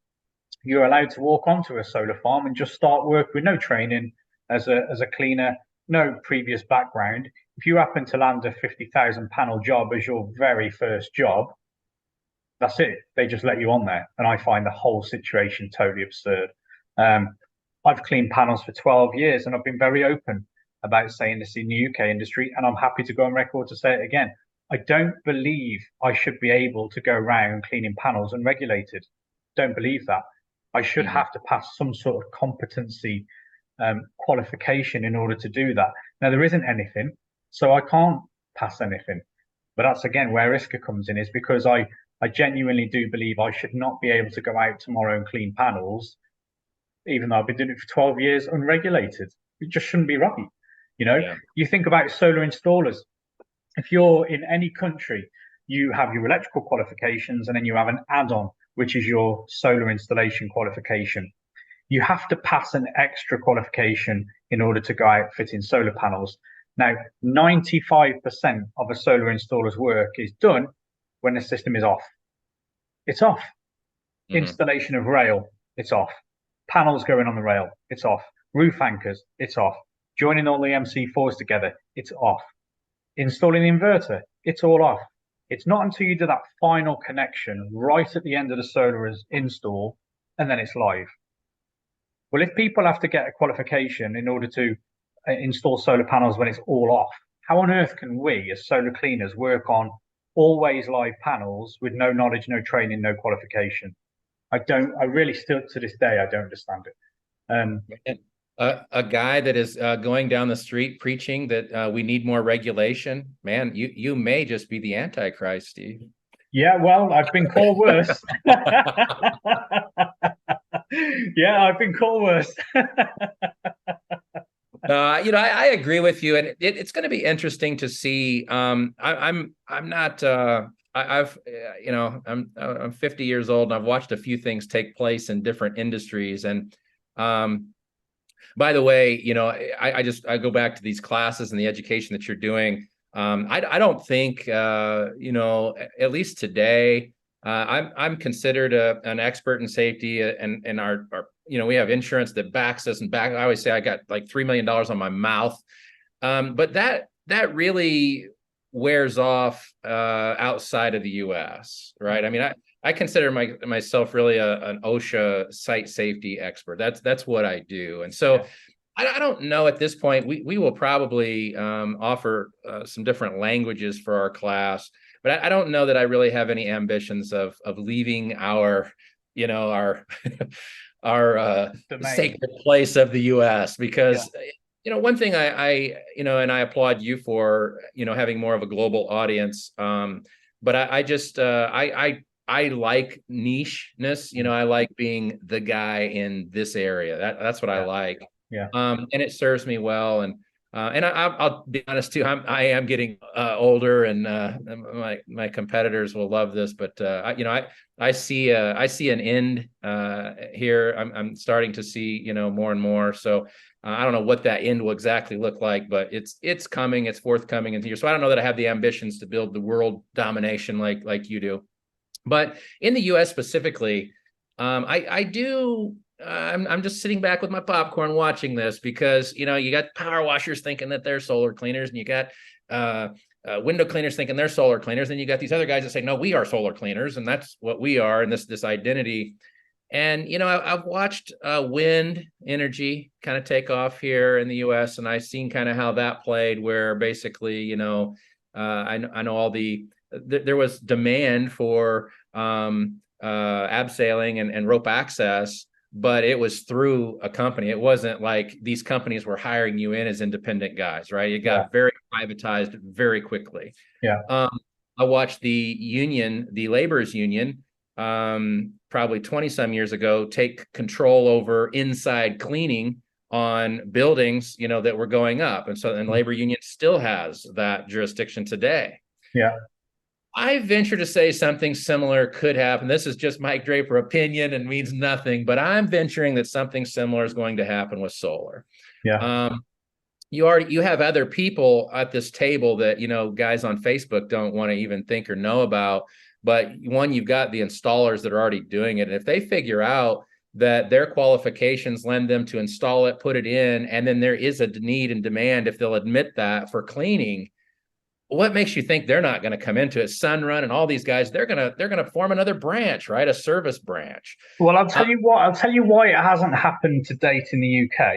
you're allowed to walk onto a solar farm and just start work with no training as a cleaner, no previous background. If you happen to land a 50,000 panel job as your very first job, that's it. They just let you on there. And I find the whole situation totally absurd. I've cleaned panels for 12 years and I've been very open about saying this in the UK industry, and I'm happy to go on record to say it again. I don't believe I should be able to go around cleaning panels unregulated. Don't believe that. I should have to pass some sort of competency qualification in order to do that. Now, there isn't anything, so I can't pass anything. But that's, again, where ISCA comes in, is because I genuinely do believe I should not be able to go out tomorrow and clean panels, even though I've been doing it for 12 years unregulated. It just shouldn't be right. You think about solar installers. If you're in any country, you have your electrical qualifications and then you have an add-on, which is your solar installation qualification. You have to pass an extra qualification in order to go out fitting solar panels. Now, 95% of a solar installer's work is done when the system is off. It's off. Installation of rail, it's off. Panels going on the rail, it's off. Roof anchors, it's off. Joining all the MC4s together, it's off. Installing the inverter, it's all off. It's not until you do that final connection right at the end of the solar install, and then it's live. Well, if people have to get a qualification in order to install solar panels when it's all off, how on earth can we as solar cleaners work on always live panels with no knowledge, no training, no qualification? I really still to this day, I don't understand it. A guy that is going down the street preaching that we need more regulation, man, you may just be the Antichrist, Steve. Yeah, well, I've been called worse. Yeah, I've been called worse. I agree with you, and it's going to be interesting to see. I'm 50 years old, and I've watched a few things take place in different industries. And by the way, I go back to these classes and the education that you're doing. I don't think at least today, I'm considered an expert in safety, and our we have insurance that backs us and I always say I got like $3 million on my mouth, but that really wears off outside of the U.S., right? I mean, I consider myself really an OSHA site safety expert. That's what I do, and so. I don't know at this point. We will probably offer some different languages for our class, but I don't know that I really have any ambitions of leaving our sacred place of the U.S. because one thing I and I applaud you for having more of a global audience. But I like nicheness. I like being the guy in this area. That's what I like. Yeah. And it serves me well. And I'll be honest too. I am getting older, and my competitors will love this. But I see an end here. I'm starting to see more and more. So I don't know what that end will exactly look like, but it's coming. It's forthcoming in here. So I don't know that I have the ambitions to build the world domination like you do. But in the U.S. specifically, I do. I'm just sitting back with my popcorn watching this because, you got power washers thinking that they're solar cleaners, and you got window cleaners thinking they're solar cleaners. Then you got these other guys that say, no, we are solar cleaners, and that's what we are, and this identity. And I've watched wind energy kind of take off here in the U.S., and I've seen kind of how that played, where basically, I know there was demand for abseiling and rope access, but it was through a company. It wasn't like these companies were hiring you in as independent guys, right? It got very privatized very quickly. Yeah. I watched the laborers union, probably 20 some years ago, take control over inside cleaning on buildings, that were going up. And labor union still has that jurisdiction today. Yeah. I venture to say something similar could happen. This is just Mike Draper opinion and means nothing, but I'm venturing that something similar is going to happen with solar. Yeah. You have other people at this table that, guys on Facebook don't want to even think or know about. But one, you've got the installers that are already doing it. And if they figure out that their qualifications lend them to install it, put it in, and then there is a need and demand, if they'll admit that for cleaning, what makes you think they're not going to come into it? Sunrun and all these guys, they're going to form another branch, right? A service branch. Well, I'll tell you why it hasn't happened to date in the UK.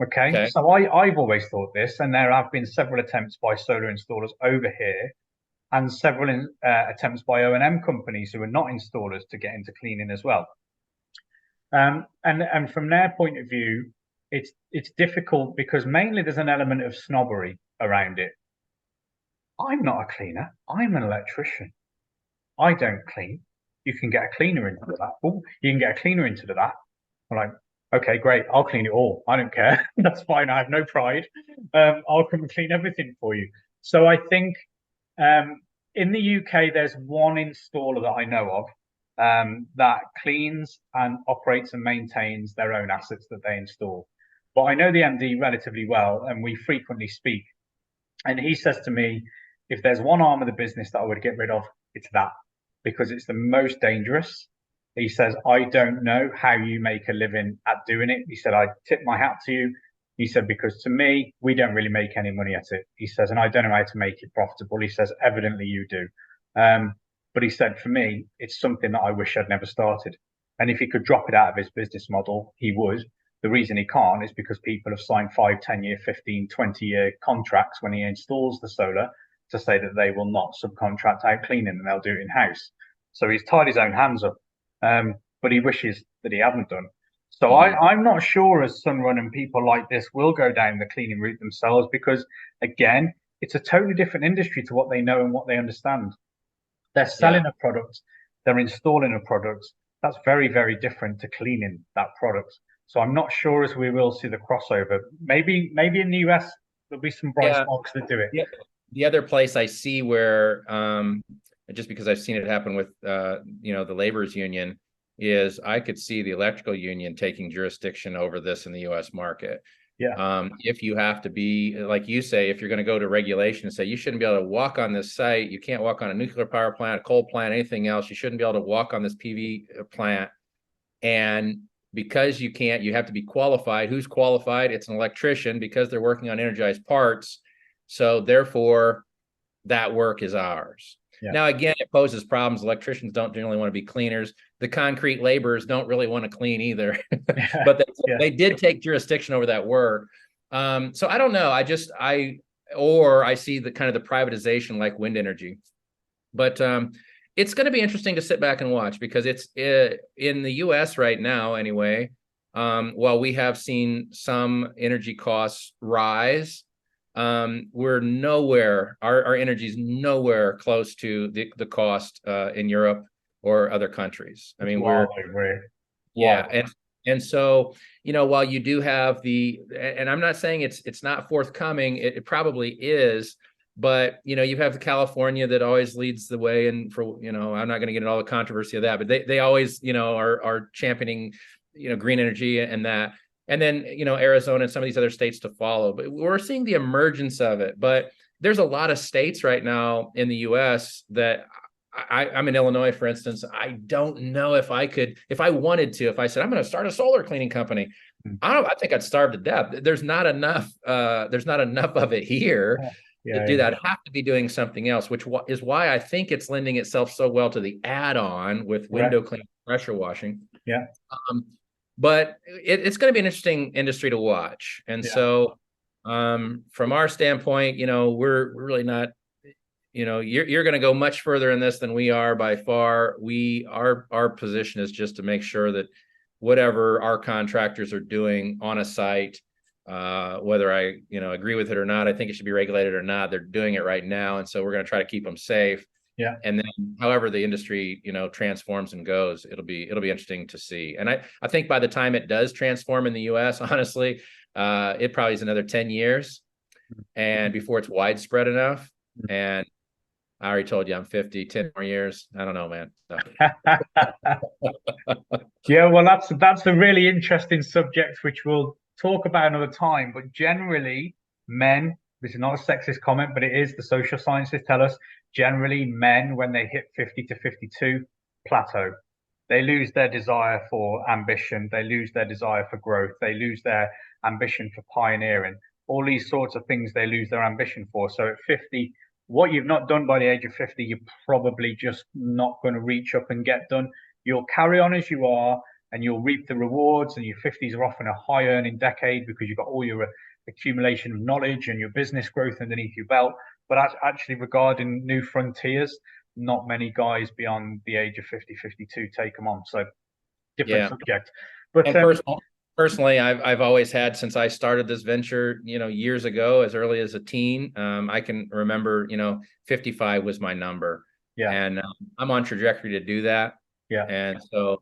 Okay. So I've always thought this, and there have been several attempts by solar installers over here, and several attempts by O&M companies who are not installers to get into cleaning as well. And from their point of view, it's difficult because mainly there's an element of snobbery around it. I'm not a cleaner. I'm an electrician. I don't clean. You can get a cleaner into that. Oh, you can get a cleaner into that. I'm like, okay, great. I'll clean it all. I don't care. That's fine. I have no pride. I'll come and clean everything for you. So I think in the UK, there's one installer that I know of that cleans and operates and maintains their own assets that they install. But I know the MD relatively well, and we frequently speak. And he says to me, if there's one arm of the business that I would get rid of, it's that, because it's the most dangerous. He says, I don't know how you make a living at doing it. He said, I tip my hat to you. He said, because to me, we don't really make any money at it. He says, and I don't know how to make it profitable. He says, evidently you do. But he said, for me, it's something that I wish I'd never started. And if he could drop it out of his business model, he would. The reason he can't is because people have signed 5, 10-year, 15, 20-year contracts when he installs the solar to say that they will not subcontract out cleaning and they'll do it in-house. So he's tied his own hands up, but he wishes that he hadn't done. So I'm not sure as Sunrun and people like this will go down the cleaning route themselves, because, again, it's a totally different industry to what they know and what they understand. They're selling a product, they're installing a product. That's very, very different to cleaning that product. So I'm not sure as we will see the crossover. Maybe in the US, there'll be some bright sparks that do it. Yeah. The other place I see where, just because I've seen it happen with, the laborers union, is I could see the electrical union taking jurisdiction over this in the U.S. market. Yeah. If you have to be, like you say, if you're going to go to regulation and say you shouldn't be able to walk on this site, you can't walk on a nuclear power plant, a coal plant, anything else, you shouldn't be able to walk on this PV plant. And because you can't, you have to be qualified. Who's qualified? It's an electrician, because they're working on energized parts. So therefore, that work is ours. Yeah. Now, again, it poses problems. Electricians don't generally want to be cleaners. The concrete laborers don't really want to clean either. But they did take jurisdiction over that work. So I don't know. I see the kind of the privatization like wind energy. But it's going to be interesting to sit back and watch, because it's in the U.S. right now anyway. While we have seen some energy costs rise, we're nowhere, our energy is nowhere close to the cost in Europe or other countries. I mean, and so, while you do have and I'm not saying it's not forthcoming, it probably is, but you have the California that always leads the way, and for I'm not going to get into all the controversy of that, but they always are championing green energy and that. And then, Arizona and some of these other states to follow. But we're seeing the emergence of it. But there's a lot of states right now in the U.S. that I'm in Illinois, for instance. I don't know if I could, if I wanted to, if I said, I'm going to start a solar cleaning company, I think I'd starve to death. There's not enough of it here. to do that have to be doing something else, which is why I think it's lending itself so well to the add-on with window cleaning, pressure washing. Yeah. But it's going to be an interesting industry to watch. And so from our standpoint, we're really not, you're going to go much further in this than we are by far. Our position is just to make sure that whatever our contractors are doing on a site, whether I agree with it or not, I think it should be regulated or not, they're doing it right now, and so we're going to try to keep them safe. Yeah. And then however the industry transforms and goes, it'll be interesting to see. And I think by the time it does transform in the US, honestly, it probably is another 10 years and before it's widespread enough. And I already told you I'm 50, 10 more years. I don't know, man. So. Yeah, well, that's a really interesting subject, which we'll talk about another time. But generally, men, this is not a sexist comment, but it is, the social sciences tell us, generally men, when they hit 50 to 52, plateau. They lose their desire for ambition. They lose their desire for growth. They lose their ambition for pioneering. All these sorts of things they lose their ambition for. So at 50, what you've not done by the age of 50, you're probably just not going to reach up and get done. You'll carry on as you are, and you'll reap the rewards, and your 50s are often a high earning decade because you've got all your accumulation of knowledge and your business growth underneath your belt. But actually, regarding new frontiers, not many guys beyond the age of 50, 52 take them on. So different subject. But personally, I've always had, since I started this venture, years ago, as early as a teen, I can remember, 55 was my number. Yeah. And I'm on trajectory to do that. Yeah. And so,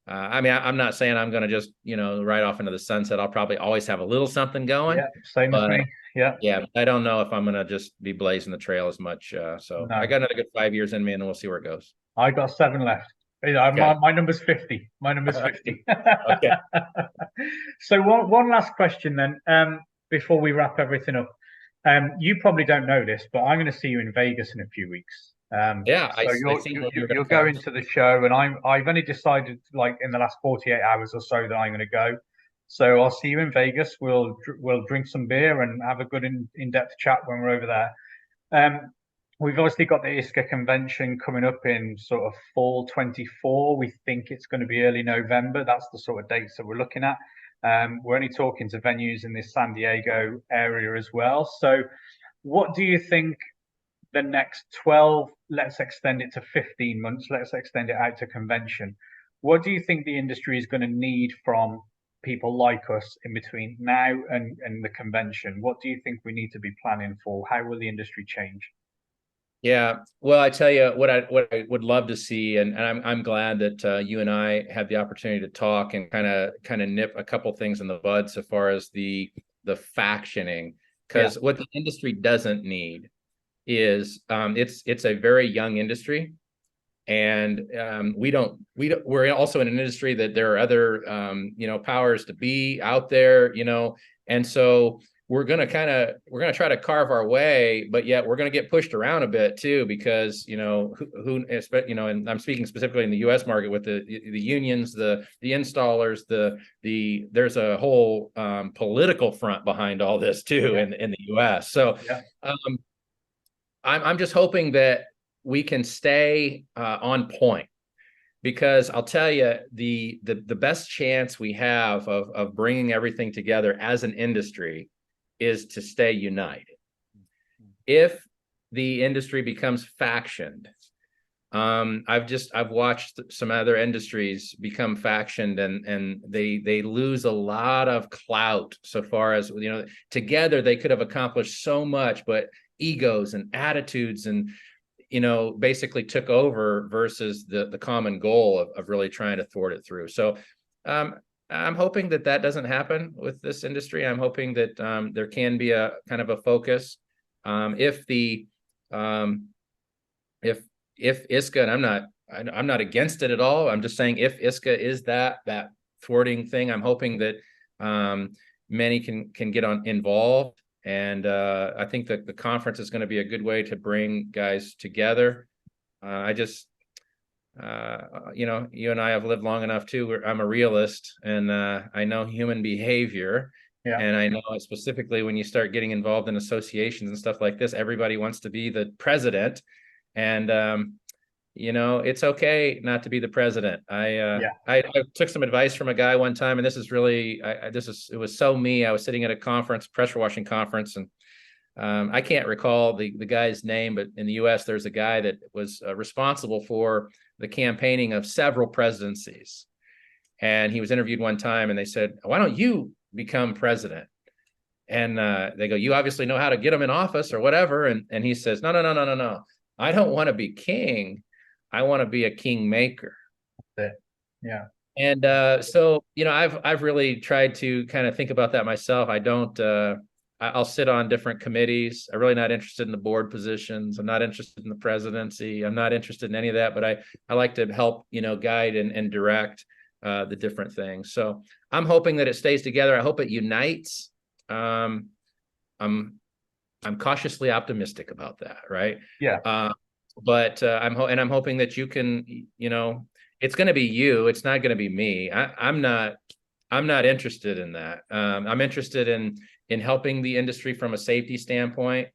I mean, I'm not saying I'm going to just, right off into the sunset. I'll probably always have a little something going. Yeah, same as me. Yeah. Yeah, I don't know if I'm going to just be blazing the trail as much. So no. I got another good 5 years in me, and we'll see where it goes. I got 7 left. Okay. My number's 50. My number's 50. Okay. So one last question then, before we wrap everything up. You probably don't know this, but I'm going to see you in Vegas in a few weeks. So you're going to the show, and I've only decided, like, in the last 48 hours or so, that I'm going to go. So I'll see you in Vegas. We'll drink some beer and have a good in-depth chat when we're over there. We've obviously got the ISCA convention coming up in sort of fall 24. We think it's going to be early November. That's the sort of dates that we're looking at. We're only talking to venues in this San Diego area as well. So what do you think the next 12, let's extend it to 15 months, let's extend it out to convention. What do you think the industry is going to need from people like us in between now and the convention? What do you think we need to be planning for? How will the industry change? Yeah, well, I tell you what I would love to see, and I'm glad that you and I had the opportunity to talk and kind of nip a couple things in the bud so far as the factioning, because what the industry doesn't need is it's a very young industry, and we're also in an industry that there are other powers to be out there, and so we're gonna try to carve our way, but yet we're gonna get pushed around a bit too, because and I'm speaking specifically in the U.S. market with the unions, the installers, there's a whole political front behind all this too in the U.S. So I'm just hoping that we can stay on point, because I'll tell you, the best chance we have of bringing everything together as an industry is to stay united. If the industry becomes factioned, I've watched some other industries become factioned, and they lose a lot of clout so far as, together they could have accomplished so much, but egos and attitudes and basically took over versus the common goal of really trying to thwart it through. So I'm hoping that doesn't happen with this industry. I'm hoping that there can be a kind of a focus. If ISCA, and I'm not against it at all. I'm just saying, if ISCA is that thwarting thing, I'm hoping that many can get involved. And I think that the conference is going to be a good way to bring guys together. You and I have lived long enough too. I'm a realist, and I know human behavior. Yeah. And I know specifically when you start getting involved in associations and stuff like this, everybody wants to be the president. And it's okay not to be the president. Yeah. I took some advice from a guy one time, and this is really it was so me. I was sitting at a conference, pressure washing conference, and I can't recall the guy's name, but in the U.S. there's a guy that was responsible for the campaigning of several presidencies, and he was interviewed one time, and they said, "Why don't you become president?" And they go, "You obviously know how to get them in office or whatever." And he says, "No, no, no, no, no, no. I don't want to be king. I want to be a kingmaker." Yeah. And so, I've really tried to kind of think about that myself. I don't. I'll sit on different committees. I'm really not interested in the board positions. I'm not interested in the presidency. I'm not interested in any of that. But I like to help, guide and direct the different things. So I'm hoping that it stays together. I hope it unites. I'm cautiously optimistic about that, right? Yeah. But I'm hoping that you can, it's going to be you. It's not going to be me. I'm not interested in that. I'm interested in helping the industry from a safety standpoint.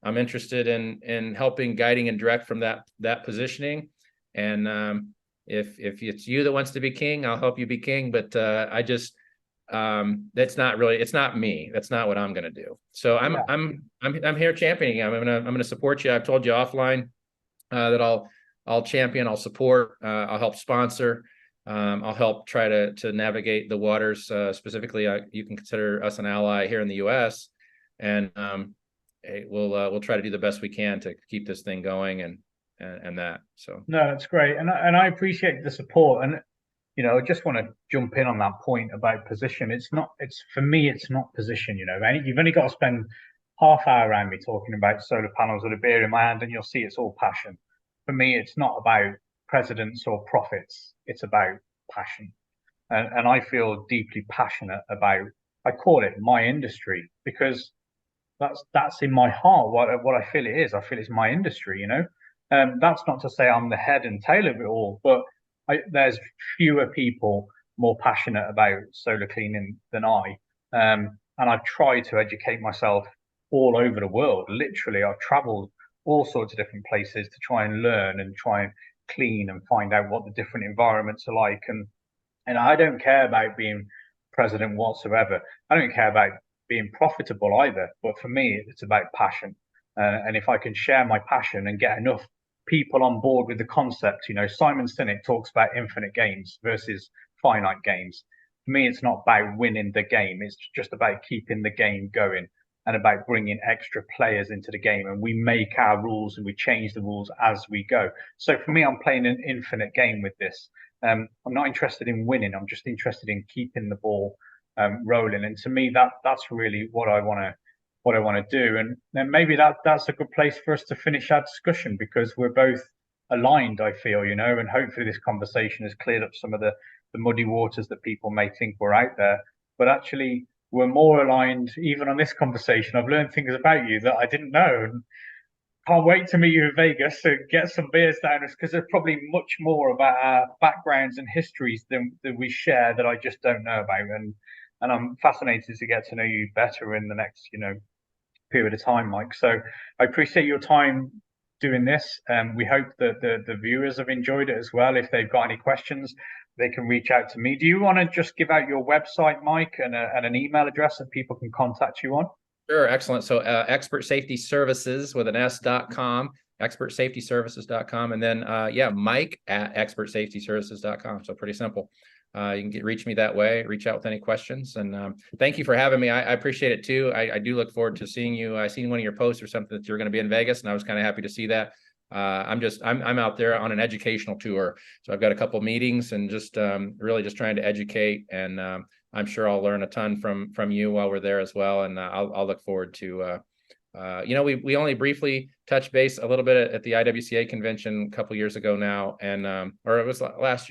I'm interested in helping, guiding, and direct from that positioning. And if it's you that wants to be king, I'll help you be king. But I just that's not really, it's not me. That's not what I'm going to do. So I'm here championing. I'm going to support you. I've told you offline that I'll champion, I'll support, I'll help sponsor, I'll help try to navigate the waters. Specifically, you can consider us an ally here in the U.S. and we'll try to do the best we can to keep this thing going and that. So No, that's great, and I appreciate the support. And I just want to jump in on that point about position. It's not. It's for me. It's not position. You've only got to spend half hour around me talking about solar panels with a beer in my hand, and you'll see it's all passion. For me, it's not about presidents or profits. It's about passion, and I feel deeply passionate about. I call it my industry because that's in my heart. What I feel it is. I feel it's my industry. That's not to say I'm the head and tail of it all, but there's fewer people more passionate about solar cleaning than I. And I've tried to educate myself all over the world. Literally, I've traveled all sorts of different places to try and learn and try and clean and find out what the different environments are like. And I don't care about being president whatsoever. I don't care about being profitable either. But for me, it's about passion. And if I can share my passion and get enough people on board with the concept, Simon Sinek talks about infinite games versus finite games. For me, it's not about winning the game. It's just about keeping the game going and about bringing extra players into the game. And we make our rules and we change the rules as we go. So for me, I'm playing an infinite game with this. I'm not interested in winning. I'm just interested in keeping the ball rolling. And to me, that's really what I want to do. And then maybe that's a good place for us to finish our discussion because we're both aligned, I feel, and hopefully this conversation has cleared up some of the muddy waters that people may think we're out there. But actually, we're more aligned even on this conversation. I've learned things about you that I didn't know. And can't wait to meet you in Vegas and get some beers down us because there's probably much more about our backgrounds and histories than we share that I just don't know about. And I'm fascinated to get to know you better in the next, period of time, Mike. So I appreciate your time doing this. We hope that the viewers have enjoyed it as well. If they've got any questions, they can reach out to me. Do you want to just give out your website, Mike, and an email address that people can contact you on? Sure, excellent. So Expert Safety Services with an S.com, expertsafetyservices.com, and then Mike at expertsafetyservices.com. So pretty simple. You can reach me that way, reach out with any questions. And thank you for having me. I appreciate it too. I do look forward to seeing you. I seen one of your posts or something that you're going to be in Vegas, and I was kind of happy to see that. I'm out there on an educational tour. So I've got a couple meetings and just really just trying to educate. And I'm sure I'll learn a ton from you while we're there as well. And I'll look forward to we only briefly touched base a little bit at the IWCA convention a couple years ago now, and or it was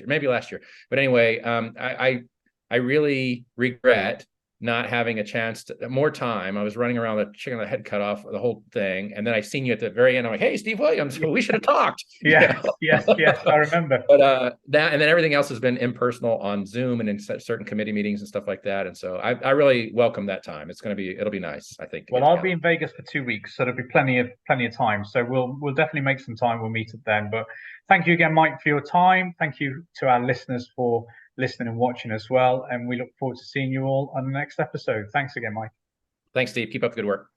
maybe last year. But anyway, I really regret not having a chance to more time. I was running around the chicken with the head cut off, the whole thing. And then I seen you at the very end. I'm like, hey, Steve Williams, we should have talked. Yes, yes, I remember. But that, and then everything else has been impersonal on Zoom and in certain committee meetings and stuff like that. And so I really welcome that time. It'll be nice, I think. Well, I'll be in Vegas for 2 weeks, so there'll be plenty of time. So we'll definitely make some time. We'll meet up then. But thank you again, Mike, for your time. Thank you to our listeners for listening and watching as well. And we look forward to seeing you all on the next episode. Thanks again, Mike. Thanks, Steve. Keep up the good work.